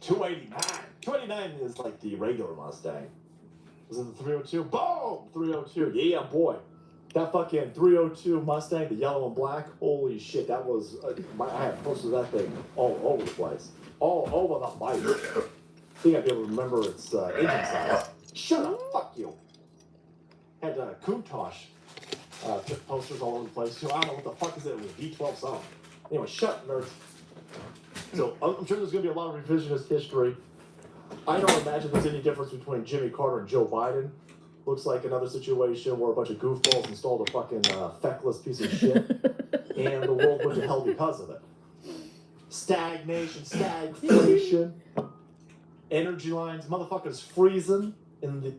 289. 289 is like the regular Mustang. Was it the 302? Boom! 302. Yeah, boy. That fucking 302 Mustang, the yellow and black. Holy shit, that was... I have posters of that thing all over the place. All over the bike. I think I'd be able to remember its engine size. Shut up, fuck you. Had Countach posters all over the place too. I don't know what the fuck is it. It was V12 something. Anyway, shut up, nerds. So I'm sure there's going to be a lot of revisionist history. I don't imagine there's any difference between Jimmy Carter and Joe Biden. Looks like another situation where a bunch of goofballs installed a fucking feckless piece of shit, and the world went to hell because of it. Stagnation, stagflation, energy lines, motherfuckers freezing in the...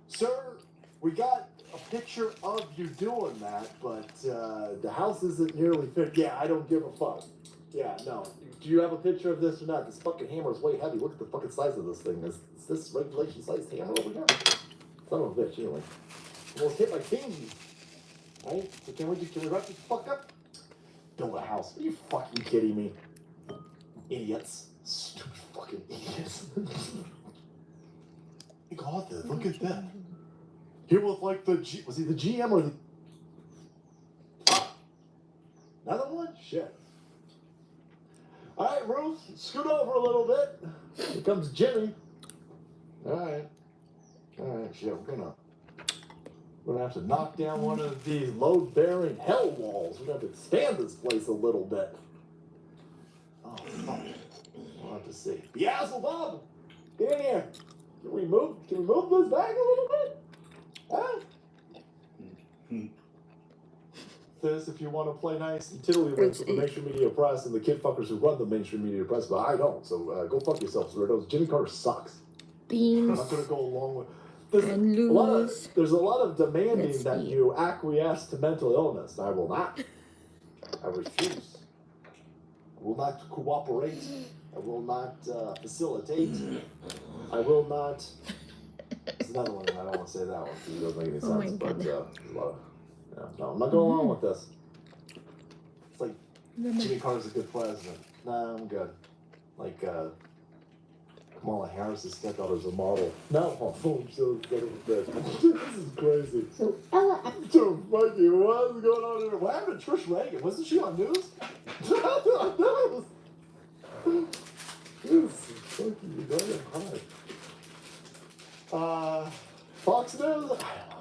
Sir, we got a picture of you doing that, but the house isn't nearly fit. Yeah, I don't give a fuck. Yeah, no. Do you have a picture of this or not? This fucking hammer is way heavy. Look at the fucking size of this thing. Is this regulation sized hammer over here? Son of a bitch, anyway. Almost hit my thingy. Right? So can we wrap this fuck up? Build a house. Are you fucking kidding me? Idiots. Stupid fucking idiots. God, look at that. He was like was he the GM or the... Another one? Shit. All right, Ruth, scoot over a little bit. Here comes Jimmy. All right, shit, we're gonna have to knock down one of these load-bearing hell walls. We're gonna have to expand this place a little bit. Oh, fuck. We'll have to see. Beelzebub, get in here. Can we move this back a little bit? Huh? This, if you want to play nice and tiddlywinks with the mainstream media press and the kid fuckers who run the mainstream media press, but I don't, so go fuck yourselves, weirdos. Jimmy Carter sucks. Beans. I'm not going to go along with... There's a lot of demanding that you acquiesce to mental illness. I will not. I refuse. I will not cooperate. I will not facilitate. I will not... There's another one, I don't want to say that one because it doesn't make any sense, but there's a lot of... No, I'm not going along with this. It's like Jimmy Carter's a good president. Nah, I'm good. Like Kamala Harris's stepdaughter's a model. No, boom, so good with this. This is crazy. So Ella, so fucking, what's going on here? What happened to Trish Reagan? Wasn't she on news? This is fucking goddamn high. Fox News.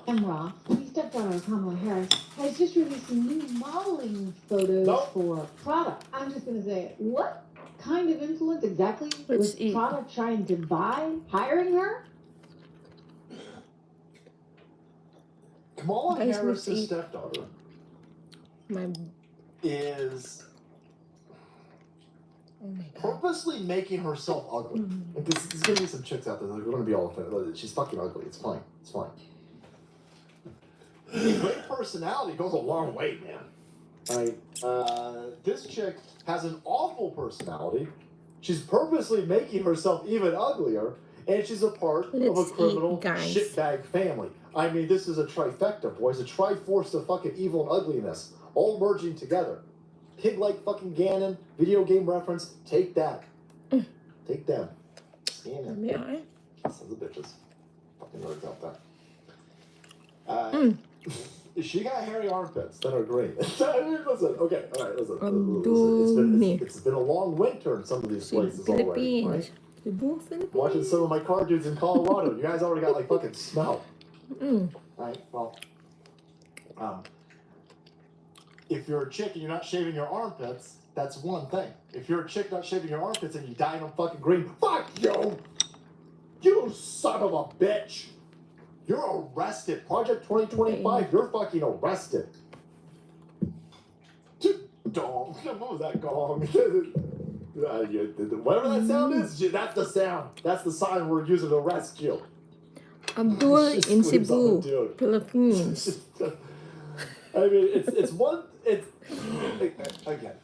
Emra, my stepdaughter Kamala Harris, has just released some new modeling photos for Prada. I'm just going to say it. What kind of influence exactly was Prada trying to buy, hiring her? Kamala Harris' stepdaughter is purposely making herself ugly. Like there's going to be some chicks out there that are going to be all offended. She's fucking ugly. It's fine. It's fine. Great personality goes a long way, man. Right? This chick has an awful personality. She's purposely making herself even uglier, and she's a part of a criminal shitbag family. I mean, this is a trifecta, boys. A triforce of fucking evil and ugliness, all merging together. Pig-like fucking Ganon, video game reference. Take that. Take them. Scan them. Yeah. Sons of bitches. Fucking nerds out there. She got hairy armpits that are great. I mean, listen, okay, all right, listen. It's been a long winter in some of these places already, right? Watching some of my car dudes in Colorado, you guys already got like fucking smell. Right, well, if you're a chick and you're not shaving your armpits, that's one thing. If you're a chick not shaving your armpits and you dye them fucking green, fuck you! You son of a bitch! You're arrested. Project 2025, you're fucking arrested. Dong. What was that gong? Whatever that sound is, that's the sound. That's the sign we're using to arrest you. Abdul in Cebu, Philippines. I mean, it's again,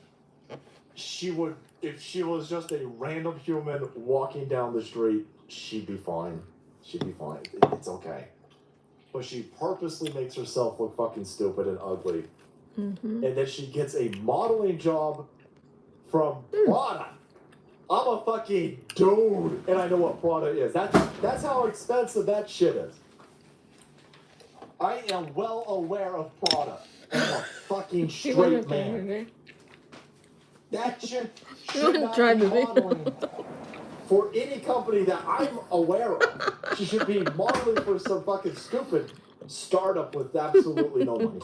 she would, if she was just a random human walking down the street, she'd be fine. She'd be fine. It's okay. But she purposely makes herself look fucking stupid and ugly. And then she gets a modeling job from Prada. I'm a fucking dude, and I know what Prada is. That's how expensive that shit is. I am well aware of Prada. I'm a fucking straight man. That shit should not be modeling for any company that I'm aware of. She should be modeling for some fucking stupid startup with absolutely no money.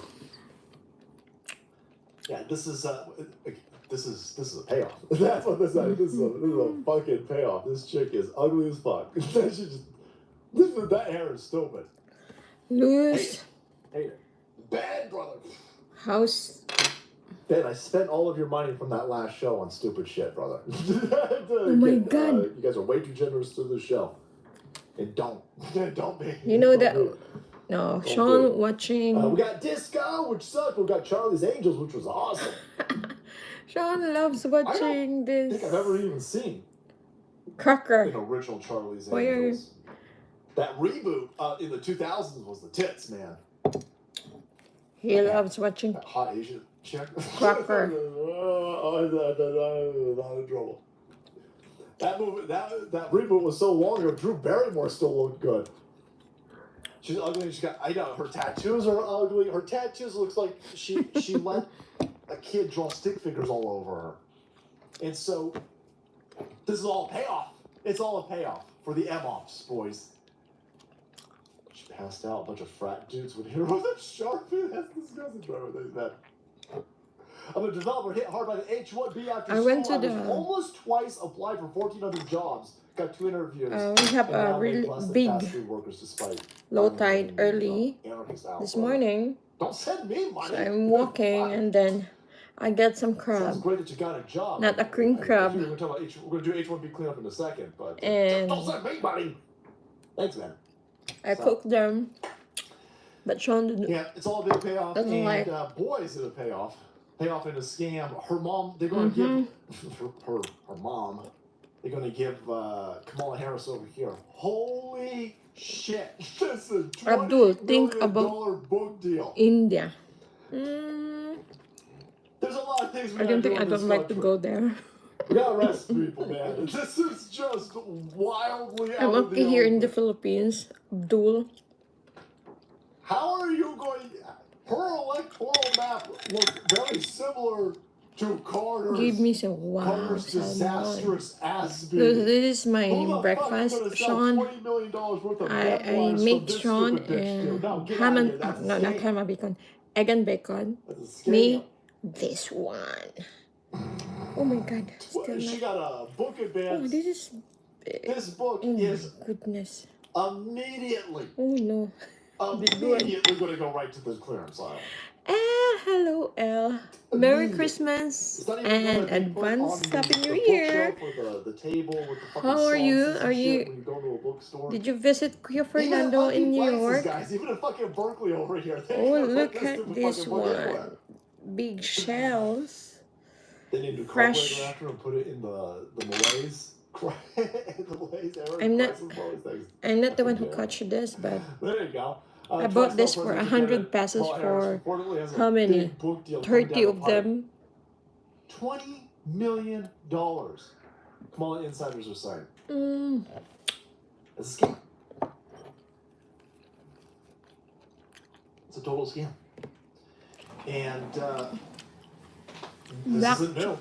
Yeah, this is a payoff. That's what this is. This is a fucking payoff. This chick is ugly as fuck. That hair is stupid. Louis. Hate it. Bad brother. House. Ben, I spent all of your money from that last show on stupid shit, brother. Oh my God. You guys are way too generous to the show. And don't be. You know that. Be. No, Sean watching. We got Disco, which sucked. We got Charlie's Angels, which was awesome. Sean loves watching this. I think I've ever even seen Cracker. an original Charlie's Angels. That reboot in the 2000s was the tits, man. He loves watching Hot Asian chick. Cracker. I'm in trouble. That movie, that reboot was so long ago. Drew Barrymore still looked good. She's ugly. I know her tattoos are ugly. Her tattoos looks like she let a kid draw stick figures all over her. And so this is all a payoff. It's all a payoff for the M-Ops, boys. She passed out. A bunch of frat dudes with heroes of Sharpie. That's disgusting. I'm a developer hit hard by the H-1B after school. I was almost twice applied for 1,400 jobs. Got 2 interviews. We have a really big low tide early this morning. Don't send me money. So I'm walking and then I get some crab. Sounds great that you got a job. Not a cream crab. We're going to do H-1B cleanup in a second, but and don't send me money. Thanks, man. I cooked them, but Sean didn't. Yeah, it's all a big payoff. And like... boy, is it a payoff. Payoff in a scam. Her mom, they're going to give her mom. They're going to give Kamala Harris over here. Holy shit! This is a Abdul, think about book deal. India. There's a lot of things we I don't think I don't like to go there. We gotta arrest people, man. This is just wildly out I'm of okay the here open. in the Philippines, Abdul. How are you going? Her electoral map looks very similar to Carter's. Give me some wow. Carter's disastrous ass beat. This is my breakfast, Sean. I make Sean ham and not ham and bacon, egg and bacon. Me, this one. Oh my God! She got a book advance. Oh, this book is goodness. Immediately. Oh no. Immediately going to go right to the clearance aisle. Hello, Elle. Merry Christmas and advance Happy New Year. How are you? Are you? Did you visit Kuya Fernando in New York? Even in fucking Berkeley over here. Oh, look at this one. Big shells. They need to fresh. After and put it in the Malays. I'm not the one who caught this, but there you go. I bought this for 100 pesos for how many? 30 of them. $20 million. Kamala insiders are saying. It's a scam. It's a total scam. And black chicken.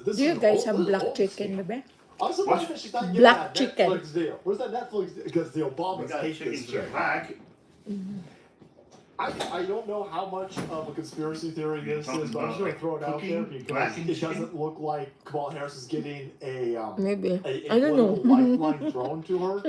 Do you guys have black chicken, baby? I'm surprised that she's not getting black that chicken. Netflix deal. Where's that Netflix deal? Because the Obamas hate this shit. I don't know how much of a conspiracy theory this is, but I'm just going to throw it out there because it doesn't look like Kamala Harris is getting a maybe I don't know lifeline thrown to her.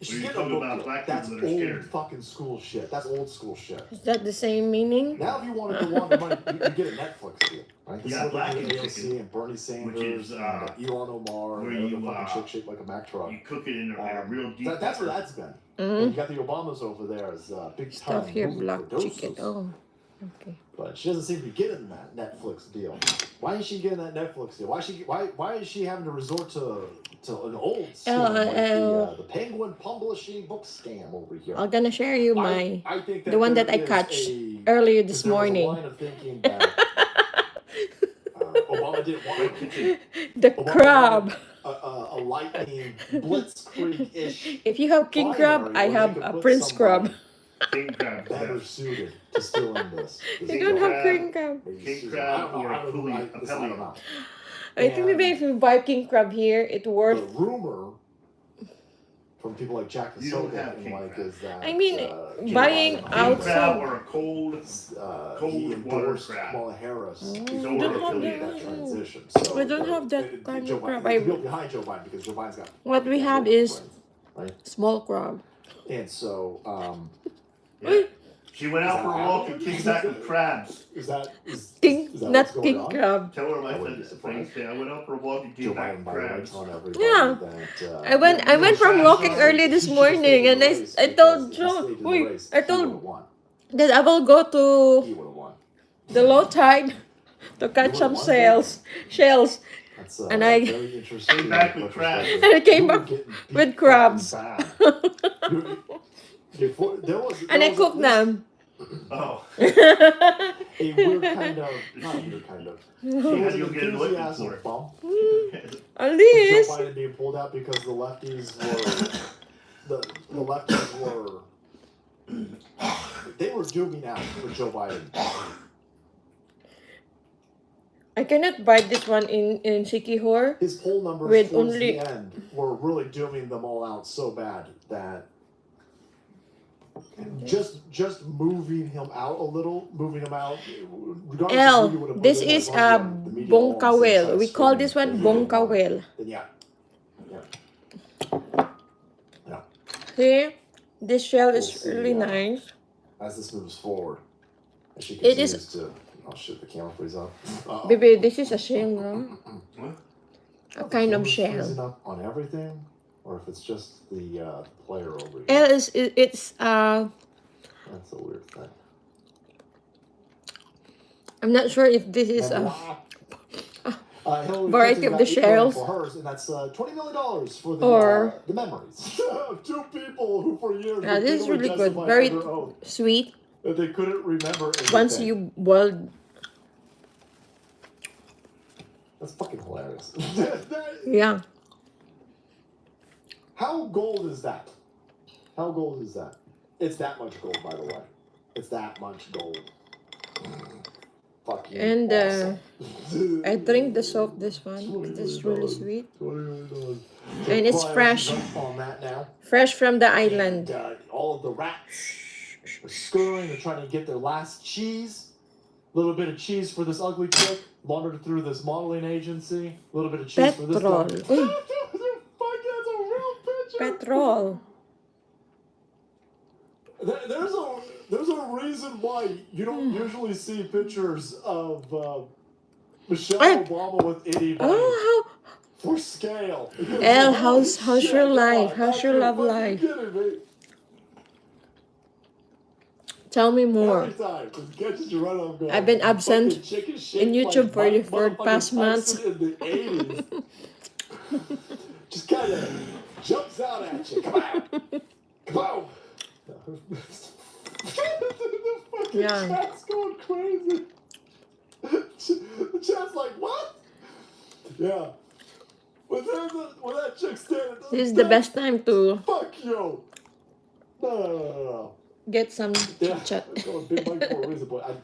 She's getting a book deal. That's old fucking school shit. That's old school shit. Is that the same meaning? Now, if you wanted to want the money, you get a Netflix deal. Right? You got Black and AOC Chicken, and Bernie Sanders, which is and Elon Omar, where and you fucking chick shaped like a Mack truck. You cook it in a real deep. That's where that's been. And you got the Obamas over there as big time. Stuff here, black chicken. Oh, okay. But she doesn't seem to be getting that Netflix deal. Why is she getting that Netflix deal? Why is she having to resort to an old scam like the Penguin Publishing book scam over here? I'm gonna share you my I think the one that I catch earlier this morning. Line of thinking that, didn't want to. The crab. A lightning blitzkrieg-ish. If you have king crab, I have a prince crab. King crab. Better suited to stealing this. I don't have king crab. King crab or a pulley. I don't know. I think maybe if you buy king crab here, it's worth. The rumor from people like Jack the You don't Soda have and king like crab. is that I mean, Joe buying Biden King crab outside. or a cold he water endorsed crab. Kamala Harris Oh, to we don't have facilitate that. that transition. So We don't have that kind Joe of crab. Biden, built behind Joe Biden because Joe Biden's got What we have is right? small crab. And so Yeah. She went out for a walk and came back with crabs. is that King, is that not what's going king on? crab. Tell her my I wouldn't be friend surprised. I went out for a walk and Joe came back Biden, with by the way, crabs. telling everybody Yeah. that I went from walking early this morning, and I told Joe, I told that I will go to he would have won. the low tide to catch some shells. That's And I- very interesting. Came back with crabs. And I came back with crabs. And I cooked them. Oh. A weird kind of, not a weird kind of. She It had was to an go get an ointment enthusiasm for it. bump At for Joe least. Biden being pulled out because the lefties were, the lefties were, they were dooming out for Joe Biden. I cannot buy this one in Sikihor. His poll numbers With towards only- the end were really dooming them all out so bad that just moving him out a little, moving him out. regardless of who you would L. have This put in is as a long as the media all on the same bongkawel. side We call screaming this one that he would have won, bongkawel. Then yeah. See, this shell is We'll see, really nice. As this moves forward, as she It continues is- to, oh shit, the camera freeze up. Uh-oh. Baby, this is a shell, no? What? A kind of Camera's shell. freezing up on everything, or if it's just the player over here. L is it's That's a weird thing. I'm not sure if this is And a Hillary variety Clinton of the got $8 million shells. for hers, and that's $20 million for the Or- the memories of two people who for years Yeah, this is repeatedly really good. testified Very under oath sweet. that they couldn't remember anything. Once you boil, That's fucking hilarious. yeah. How gold is that? How gold is that? It's that much gold, by the way. It's that much gold. Fucking And awesome. I drink the soap. This one. This is really sweet. $20 And it's Brian, fresh. right on that now. Fresh from the island. And, all of the rats are scurrying. They're trying to get their last cheese. A little bit of cheese for this ugly chick. Laundered through this modeling agency. A little bit of cheese for this Petrol. guy. Uy. Fuck, that's a real picture. Petrol. There's a reason why you don't usually see pictures of Michelle Hey. Obama with anybody Oh, for scale. Elle, how's Shit, your come life? on, How's that's your your love fucking life? kidding me. tell me more. Every time, it catches you right off guard. I've been absent Fucking chicken shaped in YouTube like for the motherfucking past months. Tyson in the 80s. Just kind of jumps out at you. Come on. Come on. The fucking Yeah. chat's going crazy. The chat's like, what? Yeah. When that chick standing, This is the best time to Fuck you. No. get some Yeah. chit-chat. I'm going Big Mike for a reason, but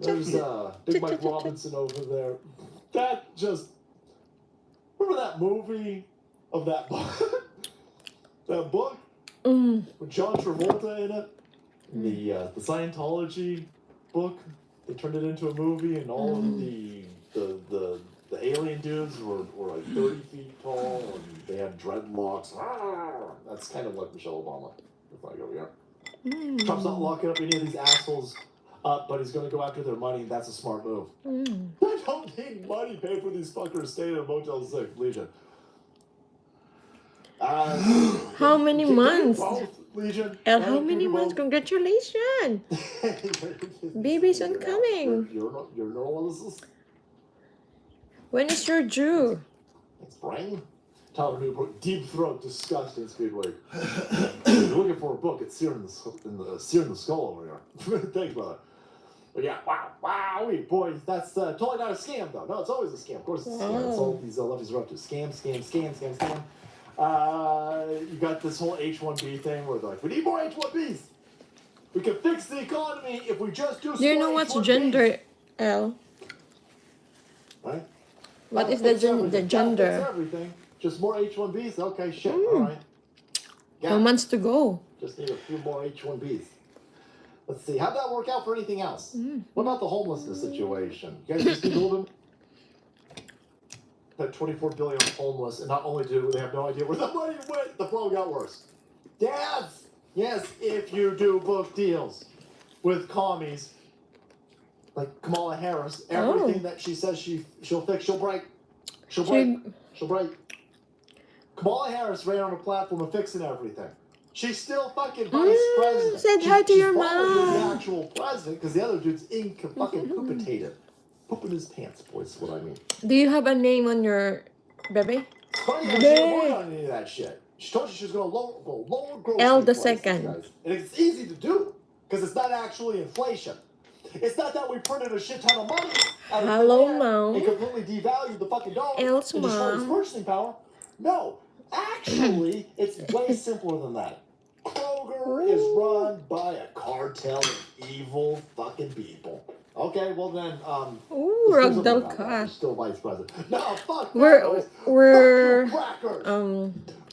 there's Big Mike Robinson over there. That just, remember that movie of that book? That book with John Travolta in it? The Scientology book. They turned it into a movie, and all of the alien dudes were like 30 feet tall, and they had dreadlocks. That's kind of like Michelle Obama. If I go here. Trump's not locking up any of these assholes up, but he's going to go after their money, and that's a smart move. I don't need money paid for these fuckers staying in a Motel 6, Legion. How many months? Both, Legion. Elle, how many months? Congratulations! Baby's oncoming. Your neurolysis? When is your due? Spring? Tyler Newbrook, Deep Throat, disgusting Speedway. You're looking for a book, it's Sear in the Skull over here. Thanks, brother. But yeah, wow, boys, that's totally not a scam though. No, it's always a scam. Of course, it's a scam. That's all these lefties are up to. Scam. You got this whole H1B thing where they're like, we need more H1Bs. We can fix the economy if we just do. Do you know what's H1Bs. gender, L? Right. What is the gender? Fix everything. Just more H1Bs. Okay, shit. All right. How months to go? Just need a few more H1Bs. Let's see. How'd that work out for anything else? What about the homelessness situation? You guys just need a little bit. That 24 billion homeless, and not only do they have no idea where the money went, the flow got worse. Dads, yes, if you do book deals with commies like Kamala Harris, everything that she says she'll fix, she'll break. She'll break. Kamala Harris ran on a platform of fixing everything. She's still fucking vice president. Said hi to your mom. The actual president, because the other dude's fucking poopitated. Pooping his pants, boys, is what I mean. Do you have a name on your baby? Funny how she didn't work on any of that shit. She told you she was going to lower grocery L the prices, second. guys. And it's easy to do, because it's not actually inflation. It's not that we printed a shit ton of money out of Hello, thin air Mom. and completely devalued the fucking dollar L's and destroyed its Mom. purchasing power. No. Actually, it's way simpler than that. Kroger is run by a cartel of evil fucking people. Okay, well then, Ooh, Ragdoll cat. Still vice president. No, fuck We're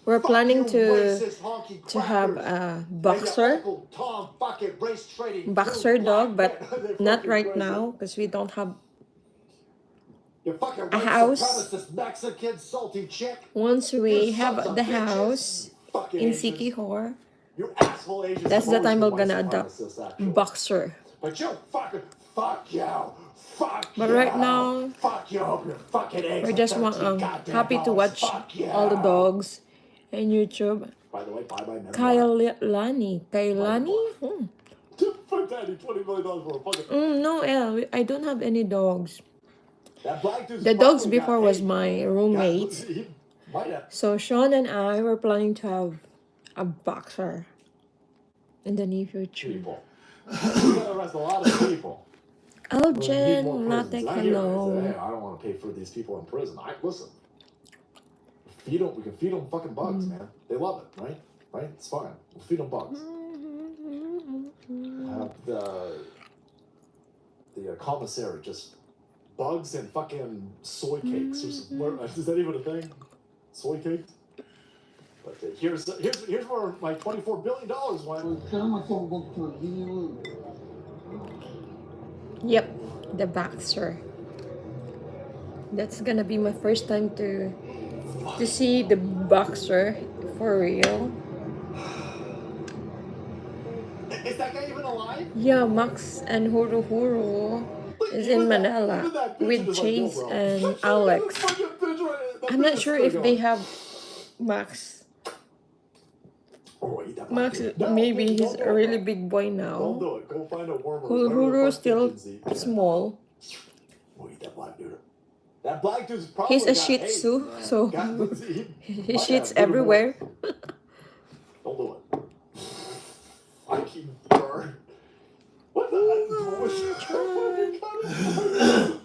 Fuck planning you, to racist, honky have crackers. a And boxer your Uncle Tom fucking race trading dog, but They're not fucking right crazy. now because we don't have. You fucking A white house. supremacist Mexican salty chick. Once we You have sons of the bitches. house Fucking in Asians. Sikihor, You asshole Asians. that's the have time we're always been gonna white adopt supremacists, actually. boxer. But you fucking fuck you. Fuck But you. right now, Fuck you. Your fucking eggs we're just happy to watch all the dogs on YouTube. By the way, bye-bye memoir. Kailani. For daddy, $20 million for a fucking... No, El, I don't have any dogs. That black dude's The dogs probably before got was AIDS. my roommates. He might have. So Sean and I were planning to have a boxer in the near future. People. We're gonna arrest a lot of people. Aljen, Latte, Latte, hello. Hey, I don't want to pay for these people in prison. Listen. We can feed them fucking bugs, man. They love it, right? Right? It's fine. We'll feed them bugs. Have the commissary just bugs and fucking soy cakes. Is that even a thing? Soy cakes? But here's where my $24 billion went. Yep, the boxer. That's gonna be my first time to see the boxer for real. Is that guy even alive? Yeah, Max and Huru Huru is in Manila with Chase and Alex. I'm not sure if they have Max. Max, maybe he's a really big boy Don't now. do it. Go find a worm. Huru is still small. Oh, eat that black dude. That black dude's probably He's a got Shih AIDS, Tzu, man. so he shits everywhere. Don't do it. Fucking bird. What the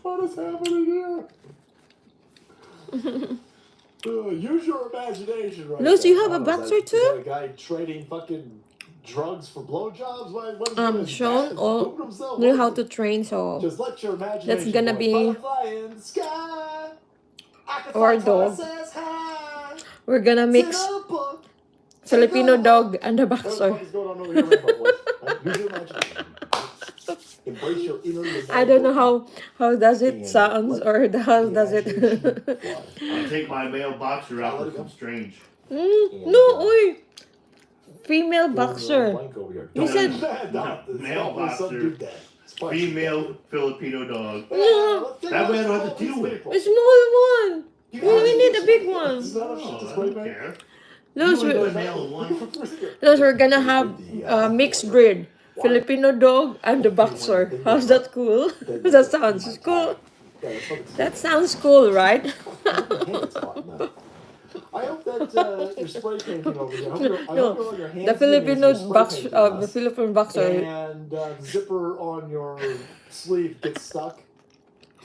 what is happening here? Use your imagination, right? Luz, there. you have a boxer Is too? that a guy trading fucking drugs for blowjobs? What is he Sean doing? all knew how to train, so Just let your imagination. that's gonna go. be Butterfly in the sky. I can our fly dog. twice as high. We're gonna mix Sit up, Filipino dog and the what the boxer. fuck is going on over here, right, boys? Right? Use your imagination. Embrace your inner I don't know how does it sounds or how does it. I'll take my male boxer out with some strange. No, oi, female boxer. You said Male boxer. Female Filipino dog. no, That way I don't have to deal with it. a small one. We need a big one. Oh, I don't care. Luz, You only male one. we're gonna have a mixed breed. Filipino dog and the boxer. How's that cool? That sounds cool. That sounds cool, right? I hope that that you're spray painting over here. I hope you're on your hands The and knees, Filipino you're spray box, painting the us, Philippine boxer. and the zipper on your sleeve gets stuck,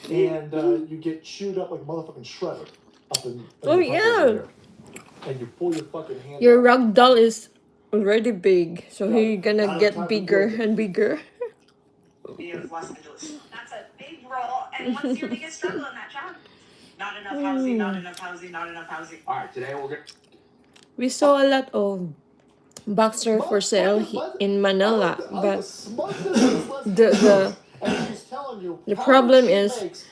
and you get chewed up like a motherfucking shredder up in Oh your yeah. here. And you pull your fucking hand Your out. rag doll is already big, so Yeah, he's gonna not get enough time bigger to and bigger. Of Los Angeles. That's a big role. And what's your biggest struggle in that job? Not enough housing, not enough housing, not enough housing. All right, today we're gonna. We saw a lot of boxer for sale in Manila, but the problem is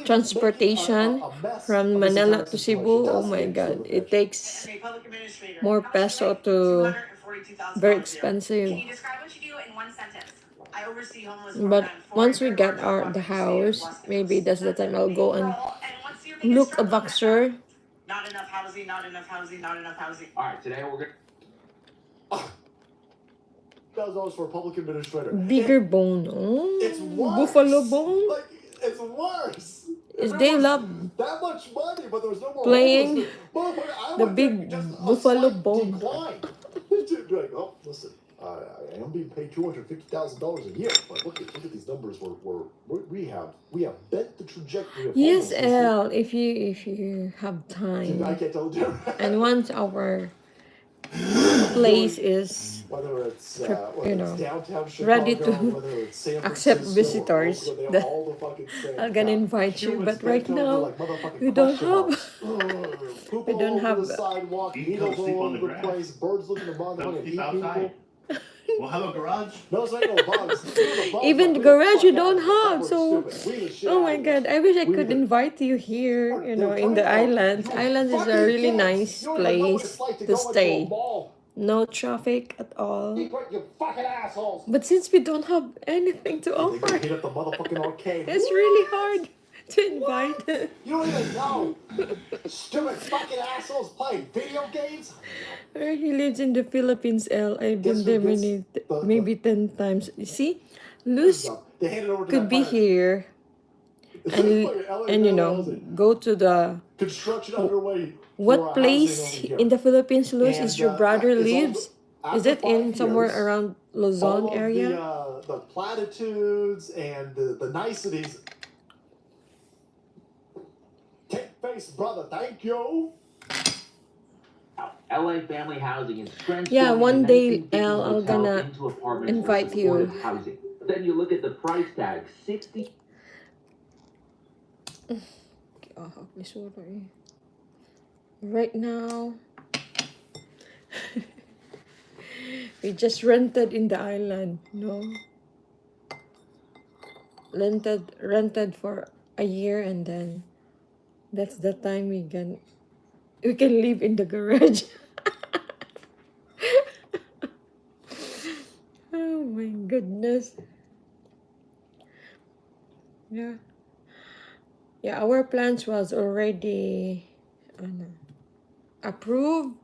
transportation from Manila to Cebu. Oh my God, it takes more peso to very expensive. Can you describe what you do in one sentence? I oversee homeless. But once we get out the house, maybe that's the time I'll go and look a boxer. Not enough housing, not enough housing, not enough housing. All right, today we're gonna. $1,000 for a public administrator. Bigger bone. Oh, It's worse. buffalo bone. Like, it's worse. Is they love that much money, but there was no more playing the big buffalo bone. Like, oh, listen, I am being paid $250,000 a year, but look at these numbers. We have bent the trajectory of Yes, homelessness. Elle, if you have I time. can't tell the difference. And once our place is whether it's you know, downtown Chicago, ready to whether it's San accept Francisco, visitors, or Oakland, then all the fucking same. I'm gonna invite you. But right now, we don't have. We don't have. Sidewalk, You can needles sleep all on over the the grass. place, birds looking among them Don't and eat sleep people. outside. We'll have a garage. No, it's ain't no bugs. Even the garage you don't have. So, oh my God, I wish I could invite you here. You know, in the islands. Islands is a really nice place to stay. No traffic at all. You fucking assholes. But since we don't have anything to offer, Hit up the motherfucking arcade. it's really hard to invite. You don't even know. Stupid fucking assholes play video games. He lives in the Philippines, Elle. I've been there maybe 10 times. You see, Luz They handed over to could that be planet. here and you know, go to the Construction underway. what place in the Philippines, Luz, is your brother lives? Is it in somewhere around Luzon all of area? the platitudes and the niceties. Take face, brother. Thank you. LA family housing is transforming Yeah, one day, the 1950s Elle, I'm hotel gonna into apartments for invite you. supportive housing. Then you look at the price tag, 60. Right now, we just rented in the island, no? Rented for a year, and then that's the time we can live in the garage. Oh my goodness. Yeah. Yeah, our plans was already approved.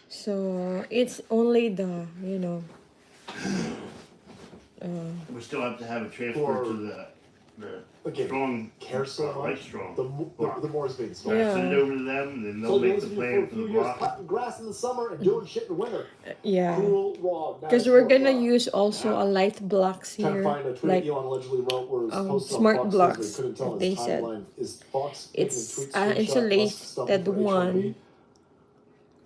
So it's only the, you know, We still have to have it transferred to the strong, Care so right much. strong. The more it's being sold. Yeah. Send it over to them, and then So they'll make those the of you plan for for a the few years block. cutting grass in the summer and doing shit in the winter. yeah. Cool, raw. Because nice, we're gonna raw. use also a light blocks Trying to here, find a tweet like Elon allegedly wrote where it's posted on smart Fox News, blocks, but he couldn't tell they his said. timeline. Is Fox making a It's tweet a screenshot stuff insulated for H1B? one.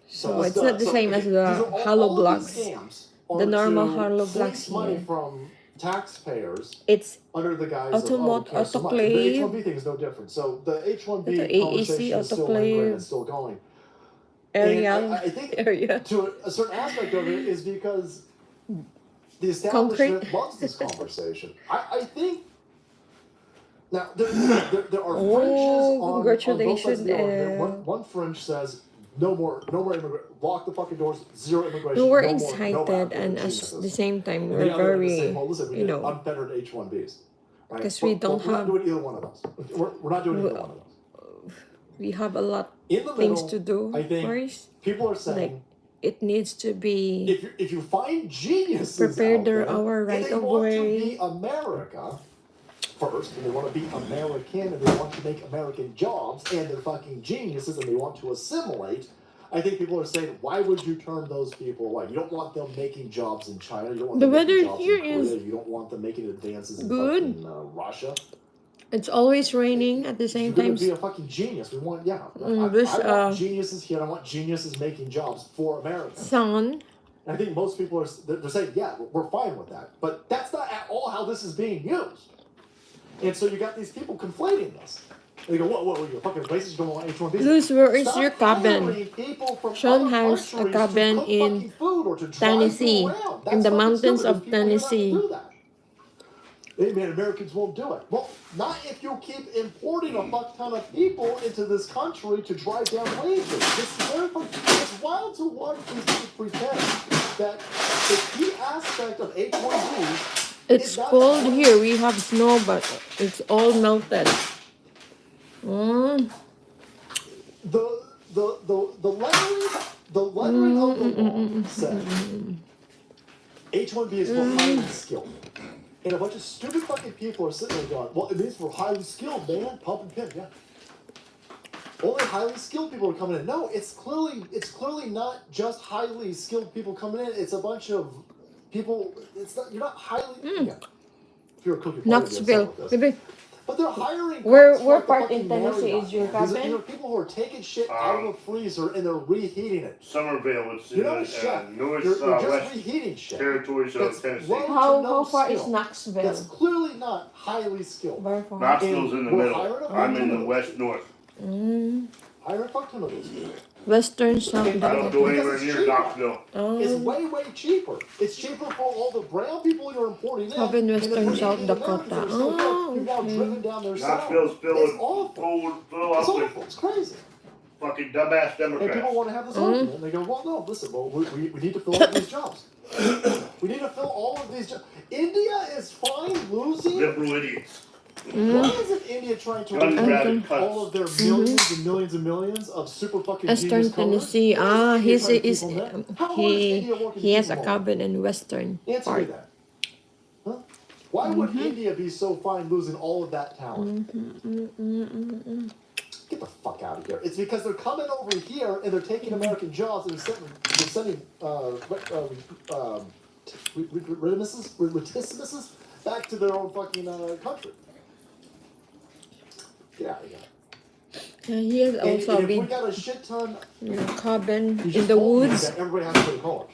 So let's it's do not it. the So, same okay, as these the are all hollow of blocks. these scams The are normal to hollow fleece blocks money here. from taxpayers It's under the guise Automod- of care so much. The autoclave. H1B thing is no different. So the H1B Ito, AAC, conversation is still lingering autoclave. and still going. area. And I think area. to a certain aspect of it is because the establishment loves this conversation. I think now there are fringes on both sides of the argument. One fringe says no more immigrant. Lock the fucking doors. Zero immigration. We were no more, excited, and at the same time, and we're the other end is very, saying, well, listen, we you need know, unfettered H1Bs. Right? because we don't we're have- not doing either one of those. We're not doing either one of those. we have a lot In the things middle, to do I think first. people are saying Like, it needs to be if you find geniuses prepare out there, our and right they of want to way. be America, first, and they want to be American, and they want to make American jobs, and they're fucking geniuses, and they want to assimilate. I think people are saying, why would you turn those people away? You don't want them making jobs in China. You don't want The them making weather jobs here in Korea. is You don't want them making advances in good. fucking Russia. It's always raining at the same You're going time. to be a fucking genius. We want, yeah. I This want geniuses here. I want geniuses making jobs for America. sun. I think most people are they're saying, yeah, we're fine with that. But that's not at all how this is being used. And so you got these people conflating this. They go, what are you fucking racist? You don't want H-1Bs? Luz, where is Stop your cabin? hiring people from Sean other has a countries to cabin cook in fucking food or to drive Tennessee, you around. in That's the fucking mountains stupid. of There's people here not to Tennessee. do that. Hey man, Americans won't do it. Well, not if you keep importing a fuck ton of people into this country to drive down wages. It's wild to watch these people pretend that the key aspect of H-1Bs. It's cold here. We have snow, but it's all melted. The lettering of the law said H-1B is for highly skilled. And a bunch of stupid fucking people are sitting there going, well, it means we're highly skilled, man. Pump and pimp, yeah. Only highly skilled people are coming in. No, it's clearly not just highly skilled people coming in. It's a bunch of people. It's not. You're not highly. Yeah. If you're a cookie, Knoxville. Maybe. But they're hiring. Where like part in Tennessee is your cabin? These are people who are taking shit out of the freezer and they're reheating it. Somerville, it's You're not a chef. North You're just West reheating shit. Territories of Tennessee. How far is Knoxville? That's clearly not highly skilled. Very far. Knoxville's in the we're middle. hiring a I'm in the fuck west north. Hire a fuck ton of those people. Western South I don't Dakota. go anywhere near Knoxville. It's way, way cheaper. It's cheaper for all the brown people you're importing in. Up in Western South You've Dakota. now driven down their Knoxville's It's awful. full It's up with awful. It's crazy. fucking dumbass And people Democrats. want to have this argument. And they go, well, no, listen, well, we need to fill all these jobs. We need to fill all of these jobs. India is fine losing. Liberal idiots. Why isn't India trying to Gun-grabbing remove all of their millions and millions and millions of super fucking Western genius coders? Tennessee. Why is India trying to keep He's them there? How hard is India working to he has keep a them cabin in Western Answer me part. that. Huh? Why would India be so fine losing all of that talent? Get the fuck out of here. It's because they're coming over here and they're taking American jobs and they're sending remittances back to their own fucking country. Get out of here. He has also and a if we big got a shit ton, cabin you in just the told me woods. that everybody has to go to college.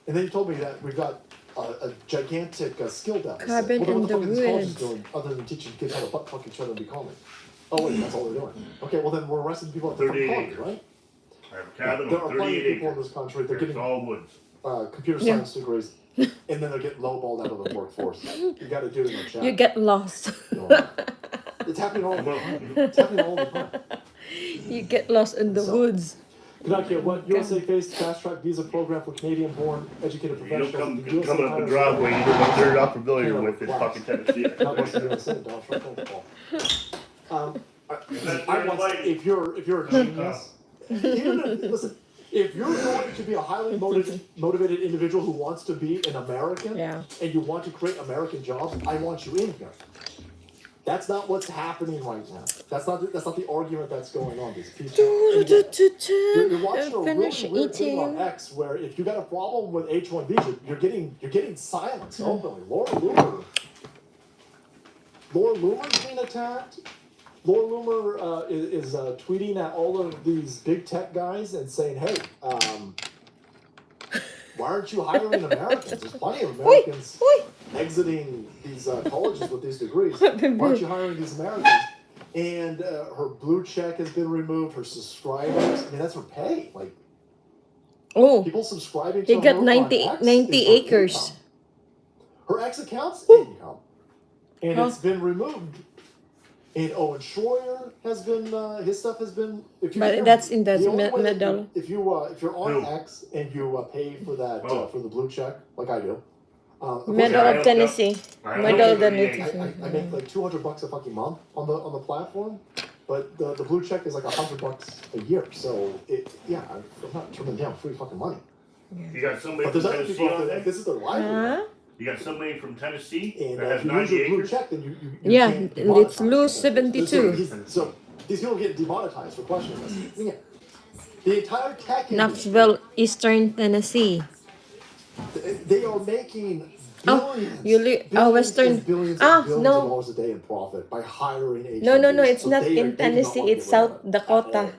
And then you told me that we've got a gigantic skill deficit. Cabin What in the the fuck is colleges woods. doing other than teaching kids how to fuck each other and be calming? Oh wait, that's all they're doing. Okay, well then we're arresting people at the fucking 38 college, acres. right? I have a cabin There on are plenty of 38 people in acres. this country. They're It's getting all woods. computer Yeah. science degrees, and then they're getting lowballed out of the workforce. You got to do it in the chat. You get lost. It's happening all the time. It's happening all the time. You get lost in the woods. Good what USA faced fast track visa program for Canadian-born educated You don't professionals. come coming up the driveway, you don't know they're not familiar with this fucking Tennessee. Not much the USA, Donald Trump protocol. If you're a genius, listen. If you're going to be a highly motivated individual who wants to be an American, Yeah. and you want to create American jobs, I want you in here. That's not what's happening right now. That's not the argument that's going on. These people. You're watching a Finish really weird thing on eating. X where if you got a problem with H-1Bs, you're getting silenced openly. Laura Loomer's being attacked. Laura Loomer is tweeting at all of these big tech guys and saying, "Hey, why aren't you hiring Americans? There's plenty of Americans exiting these colleges with these degrees. Why aren't you hiring these Americans?" And her blue check has been removed. Her subscribers, I mean, that's her pay. Like, Oh, people subscribing to he her got on 90 X 90 is her acres. income. Her X account's income. And it's been removed. And Owen Schroyer has been, his stuff has been. But that's in the only way that middle. if you're on Who? X and you pay for that for the blue check, like I do. of course, Middle I of don't Tennessee. I Middle don't of the know. Tennessee. I make like $200 a fucking month on the platform, but the blue check is like $100 a year. So I'm not turning down free fucking money. You got somebody But from there's other Tennessee people out on there there? like this is their livelihood. You got somebody from Tennessee And that has if you lose 90 your blue acres. check, then you Yeah, can't it's demonetize lose it. 72. So these people get demonetized for questioning this. Yeah. The entire tech industry, Knoxville, Eastern Tennessee. they are making Oh, billions Western. and billions Ah, of no. dollars a day in profit by hiring H1Bs. No, it's So not they in do not Tennessee, want to it's get rid of South it at Dakota.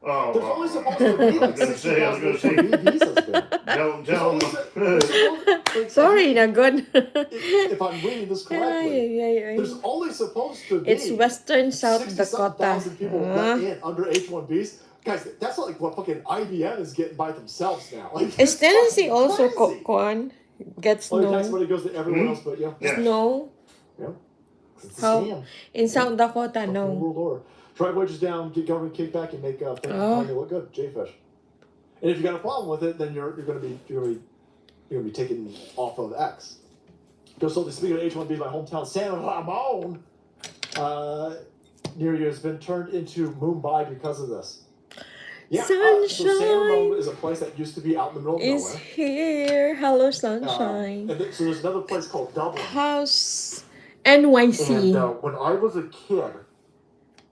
all. There's only supposed to I be was like gonna say, 60,000 H1B visas there. tell them. Sorry, na good. If I'm reading this correctly, Ay. there's only supposed to be It's Western South Dakota. 60,000 people let in under H1Bs. Guys, that's like what fucking IBM is getting by themselves now. Like, Is it's Tennessee fucking also crazy. gets Oh, the tax snow? money goes to everyone else but you. Yeah. Snow? Yeah. It's a How? scam. In South Dakota, Fucking no. world order. Drive wages down, get government kickback, and make things finally look good. J-fish. And if you got a problem with it, then you're gonna be taken off of X. So speaking of H1B, my hometown San Ramon, near you has been turned into Mumbai because of this. Yeah, so San Ramon is a place that used to be out in the middle of Is nowhere. here. Hello, sunshine. So there's another place called Dublin. House NYC. And when I was a kid,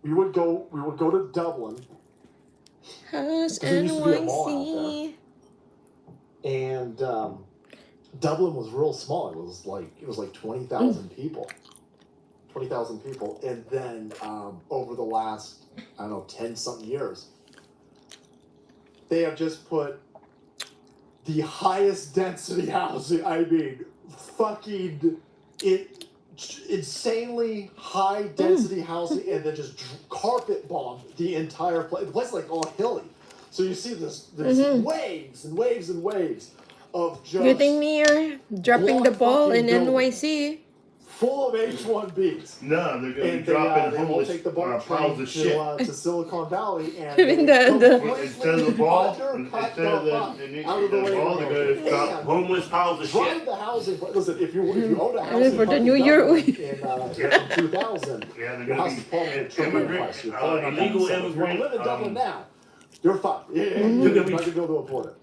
we would go to Dublin. House There used to be a mall out NYC. there. And Dublin was real small. It was like 20,000 people. 20,000 people. And then over the last, 10-something years, they have just put the highest density housing, fucking insanely high density housing, and then just carpet bombed the entire place. The place is like all hilly. So you see this waves and waves and waves of just You think me dropping the ball in NYC? full of H1Bs. No, they're gonna be And dropping they will homeless take the BART piles train of shit. to Silicon Valley and Even they the- completely Instead of the ball, undercut instead of the the out of the ball, they're labor gonna drop and homeless piles of drive shit. the housing. Listen, if you own a house And for in the New Year, in 2000, Yeah, they're your gonna house be is probably a triple immigrant, price. You're probably not illegal gonna sell it. If you want to live in immigrant, Dublin now, you're fine. You're gonna be- not gonna be able to afford it.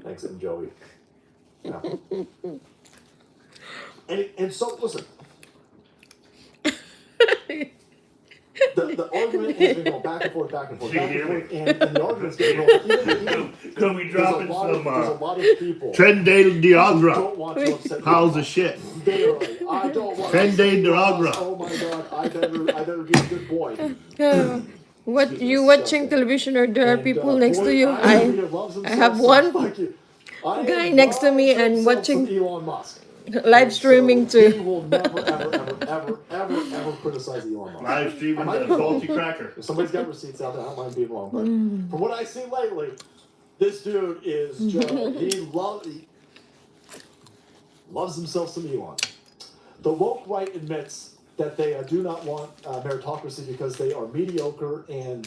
Thanks, and Joey. Yeah. And so listen. The argument has been going back and forth, and the argument's getting real. Gonna be dropping there's some a lot of people Trendale who Diagra don't want to upset piles you. of shit. Barely. I don't want Trendale to upset you. Diagra. Oh my god, I better be a good boy. What you watching television or there are people next to you? I have one guy next to me and watching Elon Musk. live streaming He too. will never, ever criticize Elon Musk. Live streaming the salty cracker. If somebody's got receipts out there, I don't mind being wrong. But from what I see lately, this dude is just, he loves himself some Elon. The woke right admits that they do not want meritocracy because they are mediocre and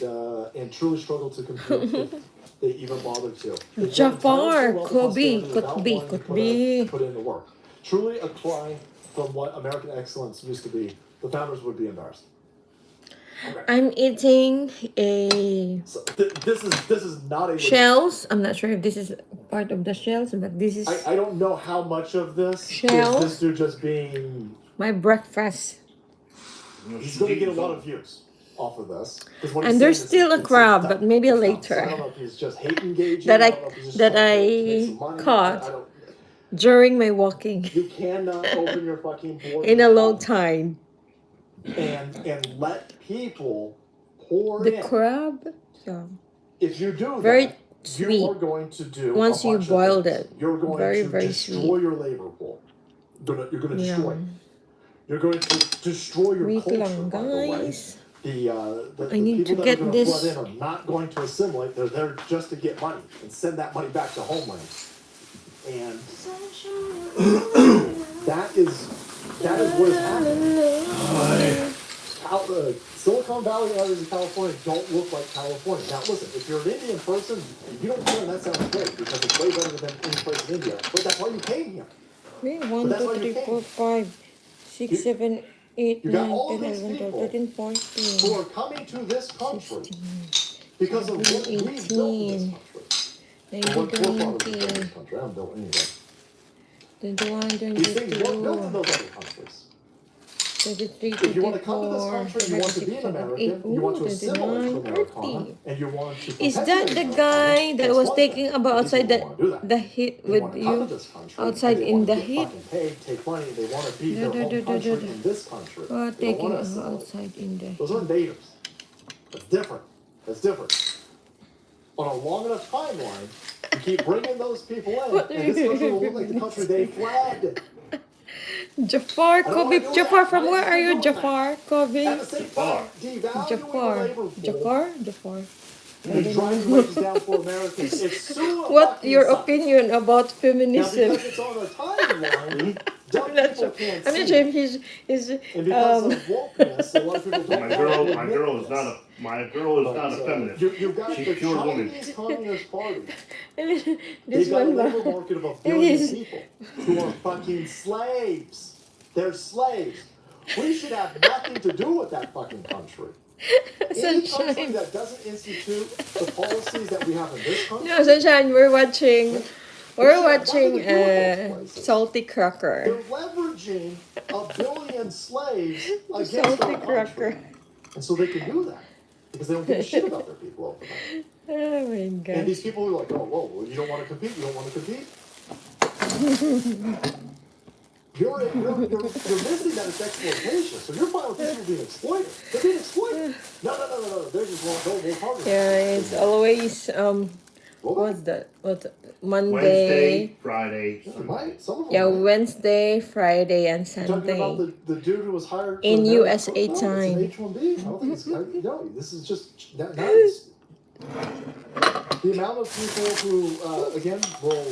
truly struggle to compete if they even bother to. Jafar, could be. Put in the work. Truly a cry from what American excellence used to be. The founders would be embarrassed. Okay. I'm eating a So this is not a shells. I'm not sure if this is part of the shells, but this is I don't know how much of this Shells? is this dude just being. my breakfast. He's going to get a lot of views off of this. 'Cause what he's And there's saying is still a it's crab, dumb. but maybe It's dumb. later. So I don't know if he's just hate engaging. That I- don't know if he's just that trying to I make some money. caught. I don't, During my walking you cannot open your fucking board in a low tide. and let people pour The in. crab, yeah, If you do very that, sweet. you are going to do Once a you bunch of boiled things. it. You're going Very, to very destroy sweet. your labor pool. You're going to Yeah. destroy it. You're going to destroy your Wait culture, lang, by the way. guys. The I need people to that get are going to flood this. in are not going to assimilate. They're there just to get money and send that money back to homeland. And that is what is happening. Silicon Valley areas in California don't look like California. Now listen, if you're an Indian person, you don't care, and that sounds great because it's way better than any place in India. But that's why you came here. Wait, 1, that's 2, why you 3, came. 4, 5, 6, 7, 8, You got 9, all 10, of these 11, 12, people 13, who 14, are coming to this country because of what we built in this 18, country. And what 19, forefathers built in 20. this country. I haven't built anything. 21, These things weren't built in 22, those other countries. 23, If you want to come to this 24, country, you want to be an 26, American, you want to assimilate to 29, Americana, 30. and you want to Is that perpetuate the Americana, guy that that's was one thing. taking about But these outside people don't want to do that. the heat They with want to come you? to this country, Outside and they in want the to get heat? fucking paid, take money, they want to be Da, their da, home da, da, country da, da. in this country. Oh, They don't taking want to assimilate. outside in the Those are invaders. That's different. That's different. On a long enough timeline, you keep bringing those people in, and this country will look like the country they fled. Jafar, I don't Kobe, wanna do Jafar, that. from Not where are you? interested in doing Jafar, At Kobe, the same time, devaluing the Jafar, labor pool Jafar. and driving wages down for Americans. It's so What fucking your sucks. opinion about Now, feminism? because it's on a timeline, dumb I'm not people sure. can't I'm not see sure it. if he's And because um. of wokeness, a lot of people don't My want girl, to my admit girl is this. not a, my girl is But not a feminist. you've got She's the pure woman. Chinese Communist Party. this They've got a one, labor market of 1 billion He's- people who are fucking slaves. They're slaves. We should have nothing to do with that fucking country. Any country Sunshine. that doesn't institute the policies that we have in this country, No, Sunshine. We're watching. We're should have nothing watching to do with those places. Salty Cracker. they're leveraging 1 billion slaves against Salty our country. Cracker. And so they can do that because they don't give a shit about their people over there. Oh my And god. these people are like, oh, whoa, well, you don't want to compete? You don't want to compete? You're missing that it's exploitation. So you're fine with people being exploited. They're being exploited. No. They're just won't work harder. Yeah, it's always Well, what's that? What's Wednesday, Monday? Friday. yeah, might. Some of them Yeah, might. Wednesday, Friday, and You're talking about Sunday. the dude who was hired for In American USA football? time. It's an H-1B. I don't think it's no. This is just that nice. The amount of people who, again, will